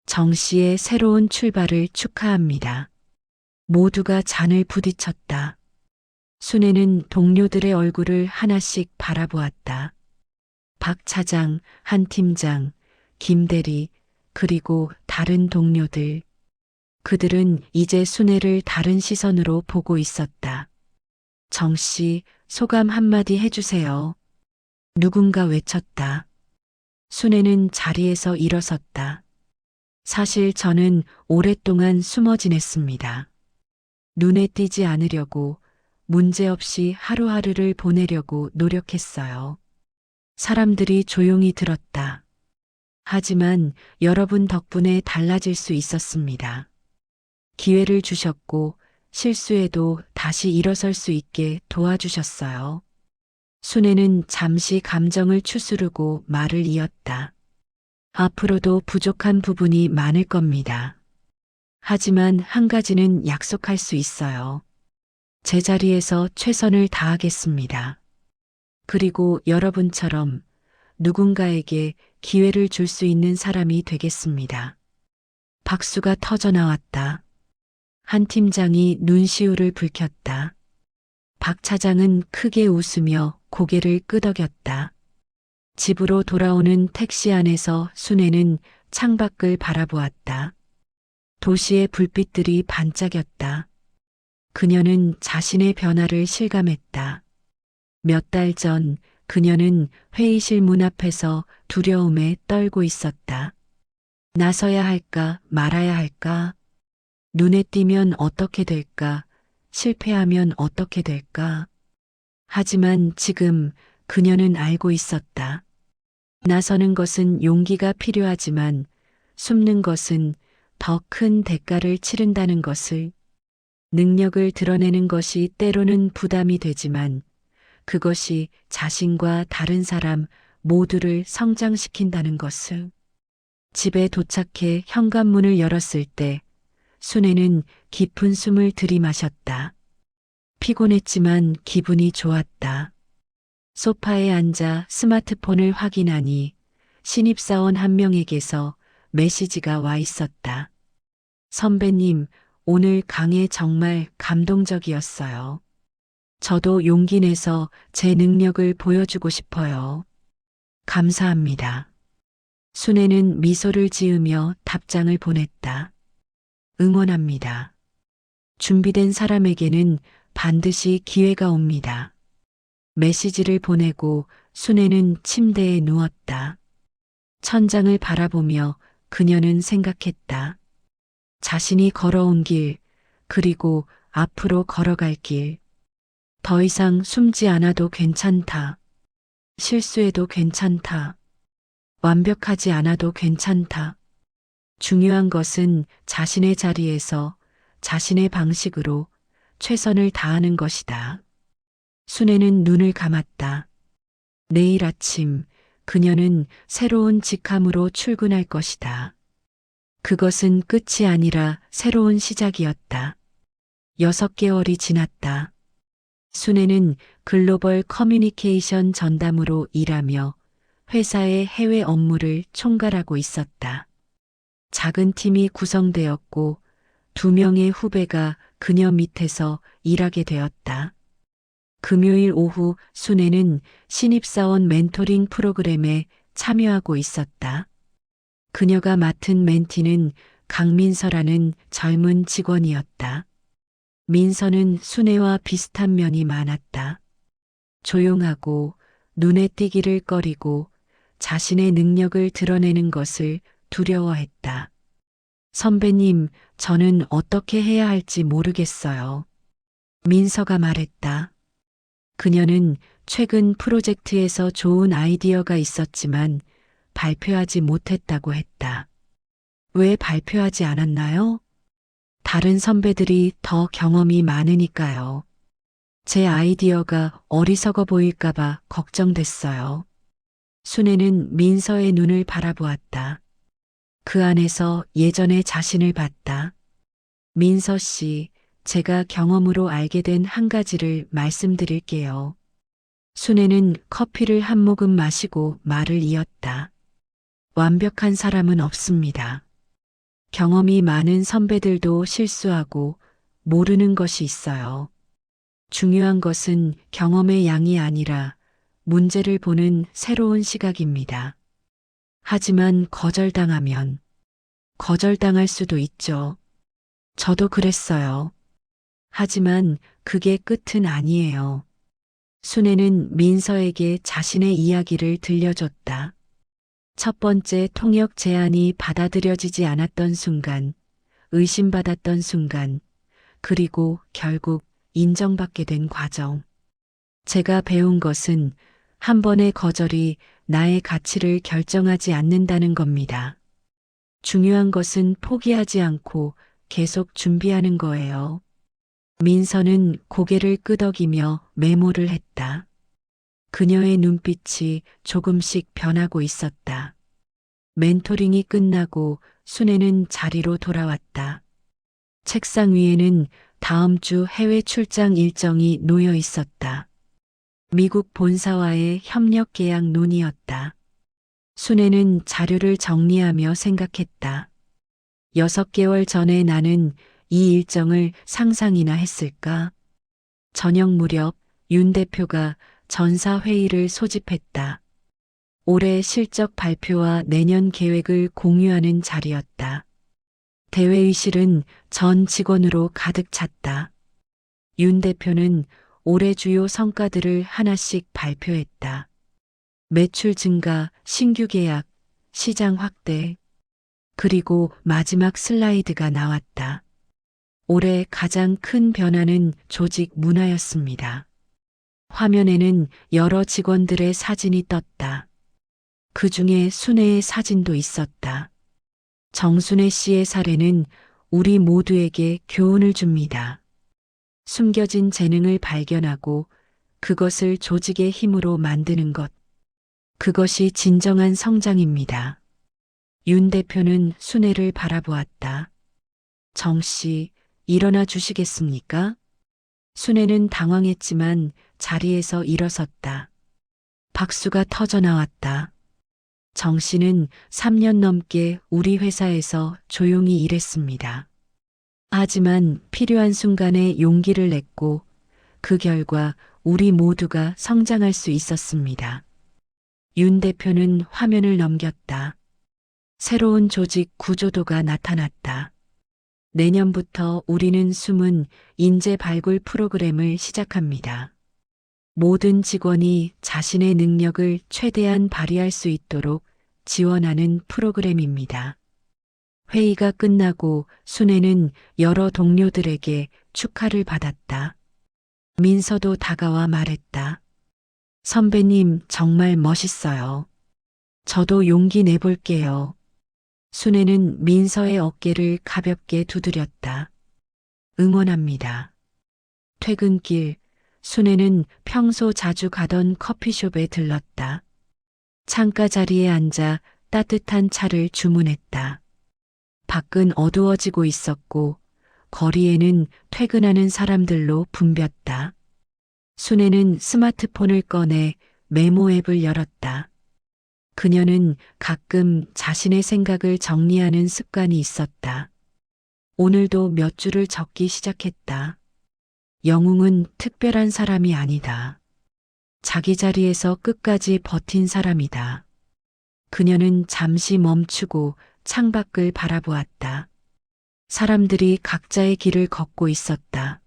정 씨의 새로운 출발을 축하합니다. 모두가 잔을 부딪혔다. 순애는 동료들의 얼굴을 하나씩 바라보았다. 박 차장, 한 팀장, 김 대리, 그리고 다른 동료들. 그들은 이제 순애를 다른 시선으로 보고 있었다. 정 씨, 소감 한마디 해주세요. 누군가 외쳤다. 순애는 자리에서 일어섰다. 사실 저는 오랫동안 숨어 지냈습니다. 눈에 띄지 않으려고, 문제없이 하루하루를 보내려고 노력했어요. 사람들이 조용히 들었다. 하지만 여러분 덕분에 달라질 수 있었습니다. 기회를 주셨고 실수해도 다시 일어설 수 있게 도와주셨어요. 순애는 잠시 감정을 추스르고 말을 이었다. 앞으로도 부족한 부분이 많을 겁니다. 하지만 한 가지는 약속할 수 있어요. 제 자리에서 최선을 다하겠습니다. 그리고 여러분처럼 누군가에게 기회를 줄 수 있는 사람이 되겠습니다. 박수가 터져 나왔다. 한 팀장이 눈시울을 붉혔다. 박 차장은 크게 웃으며 고개를 끄덕였다. 집으로 돌아오는 택시 안에서 순애는 창밖을 바라보았다. 도시의 불빛들이 반짝였다. 그녀는 자신의 변화를 실감했다. 몇 달 전 그녀는 회의실 문 앞에서 두려움에 떨고 있었다. 나서야 할까 말아야 할까? 눈에 띄면 어떻게 될까? 실패하면 어떻게 될까? 하지만 지금 그녀는 알고 있었다. 나서는 것은 용기가 필요하지만 숨는 것은 더 큰 대가를 치른다는 것을, 능력을 드러내는 것이 때로는 부담이 되지만 그것이 자신과 다른 사람 모두를 성장시킨다는 것을. 집에 도착해 현관문을 열었을 때 순애는 깊은 숨을 들이마셨다. 피곤했지만 기분이 좋았다. 소파에 앉아 스마트폰을 확인하니 신입사원 한 명에게서 메시지가 와 있었다. 선배님, 오늘 강의 정말 감동적이었어요. 저도 용기 내서 제 능력을 보여주고 싶어요. 감사합니다. 순애는 미소를 지으며 답장을 보냈다. 응원합니다. 준비된 사람에게는 반드시 기회가 옵니다. 메시지를 보내고 순애는 침대에 누웠다. 천장을 바라보며 그녀는 생각했다. 자신이 걸어온 길, 그리고 앞으로 걸어갈 길. 더 이상 숨지 않아도 괜찮다. 실수해도 괜찮다. 완벽하지 않아도 괜찮다. 중요한 것은 자신의 자리에서 자신의 방식으로 최선을 다하는 것이다. 순애는 눈을 감았다. 내일 아침 그녀는 새로운 직함으로 출근할 것이다. 그것은 끝이 아니라 새로운 시작이었다. 6개월이 지났다. 순애는 글로벌 커뮤니케이션 전담으로 일하며 회사의 해외 업무를 총괄하고 있었다. 작은 팀이 구성되었고 두 명의 후배가 그녀 밑에서 일하게 되었다. 금요일 오후 순애는 신입사원 멘토링 프로그램에 참여하고 있었다. 그녀가 맡은 멘티는 강민서라는 젊은 직원이었다. 민서는 순애와 비슷한 면이 많았다. 조용하고 눈에 띄기를 꺼리고 자신의 능력을 드러내는 것을 두려워했다. 선배님, 저는 어떻게 해야 할지 모르겠어요. 민서가 말했다. 그녀는 최근 프로젝트에서 좋은 아이디어가 있었지만 발표하지 못했다고 했다. 왜 발표하지 않았나요? 다른 선배들이 더 경험이 많으니까요. 제 아이디어가 어리석어 보일까봐 걱정됐어요. 순애는 민서의 눈을 바라보았다. 그 안에서 예전의 자신을 봤다. 민서 씨, 제가 경험으로 알게 된 한 가지를 말씀드릴게요. 순애는 커피를 한 모금 마시고 말을 이었다. 완벽한 사람은 없습니다. 경험이 많은 선배들도 실수하고 모르는 것이 있어요. 중요한 것은 경험의 양이 아니라 문제를 보는 새로운 시각입니다. 하지만 거절당할 수도 있죠. 저도 그랬어요. 하지만 그게 끝은 아니에요. 순애는 민서에게 자신의 이야기를 들려줬다. 첫 번째 통역 제안이 받아들여지지 않았던 순간, 의심받았던 순간, 그리고 결국 인정받게 된 과정. 제가 배운 것은 한 번의 거절이 나의 가치를 결정하지 않는다는 겁니다. 중요한 것은 포기하지 않고 계속 준비하는 거예요. 민서는 고개를 끄덕이며 메모를 했다. 그녀의 눈빛이 조금씩 변하고 있었다. 멘토링이 끝나고 순애는 자리로 돌아왔다. 책상 위에는 다음 주 해외 출장 일정이 놓여 있었다. 미국 본사와의 협력 계약 논의였다. 순애는 자료를 정리하며 생각했다. 6개월 전에 나는 이 일정을 상상이나 했을까? 저녁 무렵 윤 대표가 전사 회의를 소집했다. 올해 실적 발표와 내년 계획을 공유하는 자리였다. 대회의실은 전 직원으로 가득 찼다. 윤 대표는 올해 주요 성과들을 하나씩 발표했다. 매출 증가, 신규 계약, 시장 확대, 그리고 마지막 슬라이드가 나왔다. 올해 가장 큰 변화는 조직 문화였습니다. 화면에는 여러 직원들의 사진이 떴다. 그 중에 순애의 사진도 있었다. 정순애 씨의 사례는 우리 모두에게 교훈을 줍니다. 숨겨진 재능을 발견하고 그것을 조직의 힘으로 만드는 것. 그것이 진정한 성장입니다. 윤 대표는 순애를 바라보았다. 정 씨, 일어나 주시겠습니까? 순애는 당황했지만 자리에서 일어섰다. 박수가 터져 나왔다. 정 씨는 3년 넘게 우리 회사에서 조용히 일했습니다. 하지만 필요한 순간에 용기를 냈고 그 결과 우리 모두가 성장할 수 있었습니다. 윤 대표는 화면을 넘겼다. 새로운 조직 구조도가 나타났다. 내년부터 우리는 숨은 인재 발굴 프로그램을 시작합니다. 모든 직원이 자신의 능력을 최대한 발휘할 수 있도록 지원하는 프로그램입니다. 회의가 끝나고 순애는 여러 동료들에게 축하를 받았다. 민서도 다가와 말했다. 선배님 정말 멋있어요. 저도 용기 내볼게요. 순애는 민서의 어깨를 가볍게 두드렸다. 응원합니다. 퇴근길, 순애는 평소 자주 가던 커피숍에 들렀다. 창가 자리에 앉아 따뜻한 차를 주문했다. 밖은 어두워지고 있었고 거리에는 퇴근하는 사람들로 붐볐다. 순애는 스마트폰을 꺼내 메모 앱을 열었다. 그녀는 가끔 자신의 생각을 정리하는 습관이 있었다. 오늘도 몇 줄을 적기 시작했다. 영웅은 특별한 사람이 아니다. 자기 자리에서 끝까지 버틴 사람이다. 그녀는 잠시 멈추고 창밖을 바라보았다. 사람들이 각자의 길을 걷고 있었다.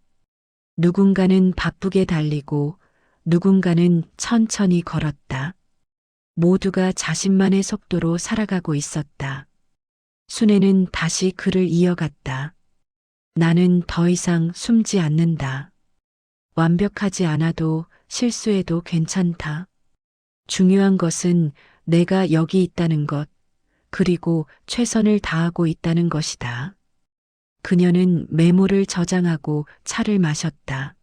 누군가는 바쁘게 달리고 누군가는 천천히 걸었다. 모두가 자신만의 속도로 살아가고 있었다. 순애는 다시 글을 이어갔다. 나는 더 이상 숨지 않는다. 완벽하지 않아도 실수해도 괜찮다. 중요한 것은 내가 여기 있다는 것, 그리고 최선을 다하고 있다는 것이다. 그녀는 메모를 저장하고 차를 마셨다.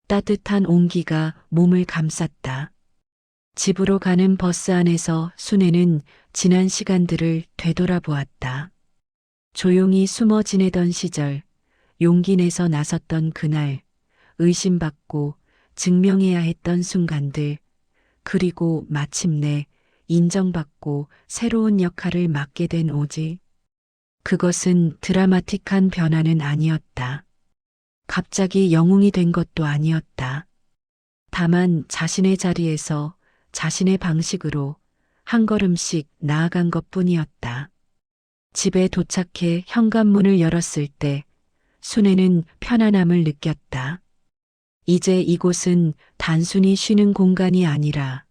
따뜻한 온기가 몸을 감쌌다. 집으로 가는 버스 안에서 순애는 지난 시간들을 되돌아보았다. 조용히 숨어 지내던 시절, 용기 내서 나섰던 그날, 의심받고 증명해야 했던 순간들, 그리고 마침내 인정받고 새로운 역할을 맡게 된 오지. 그것은 드라마틱한 변화는 아니었다. 갑자기 영웅이 된 것도 아니었다. 다만 자신의 자리에서 자신의 방식으로 한 걸음씩 나아간 것뿐이었다. 집에 도착해 현관문을 열었을 때 순애는 편안함을 느꼈다. 이제 이곳은 단순히 쉬는 공간이 아니라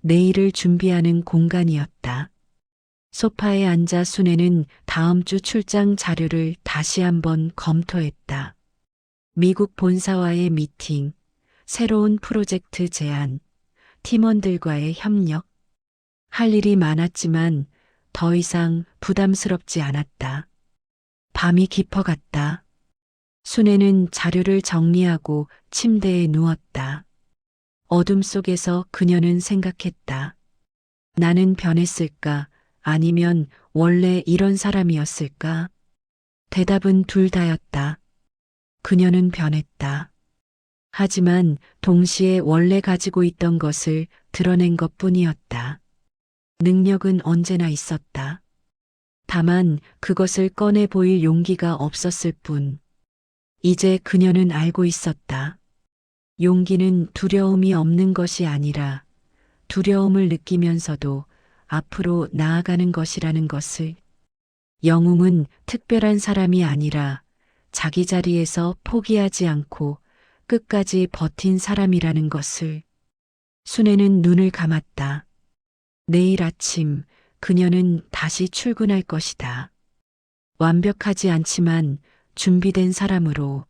내일을 준비하는 공간이었다. 소파에 앉아 순애는 다음 주 출장 자료를 다시 한번 검토했다. 미국 본사와의 미팅, 새로운 프로젝트 제안, 팀원들과의 협력. 할 일이 많았지만 더 이상 부담스럽지 않았다. 밤이 깊어갔다. 순애는 자료를 정리하고 침대에 누웠다. 어둠 속에서 그녀는 생각했다. 나는 변했을까? 아니면 원래 이런 사람이었을까? 대답은 둘 다였다. 그녀는 변했다. 하지만 동시에 원래 가지고 있던 것을 드러낸 것뿐이었다. 능력은 언제나 있었다. 다만 그것을 꺼내 보일 용기가 없었을 뿐. 이제 그녀는 알고 있었다. 용기는 두려움이 없는 것이 아니라 두려움을 느끼면서도 앞으로 나아가는 것이라는 것을. 영웅은 특별한 사람이 아니라 자기 자리에서 포기하지 않고 끝까지 버틴 사람이라는 것을. 순애는 눈을 감았다. 내일 아침 그녀는 다시 출근할 것이다. 완벽하지 않지만 준비된 사람으로.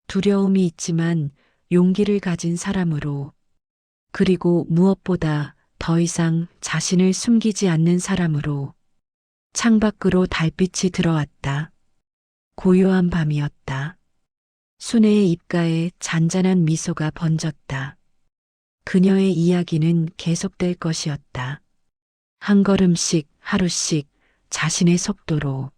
두려움이 있지만 용기를 가진 사람으로. 그리고 무엇보다 더 이상 자신을 숨기지 않는 사람으로. 창밖으로 달빛이 들어왔다. 고요한 밤이었다. 순애의 입가에 잔잔한 미소가 번졌다. 그녀의 이야기는 계속될 것이었다. 한 걸음씩, 하루씩, 자신의 속도로.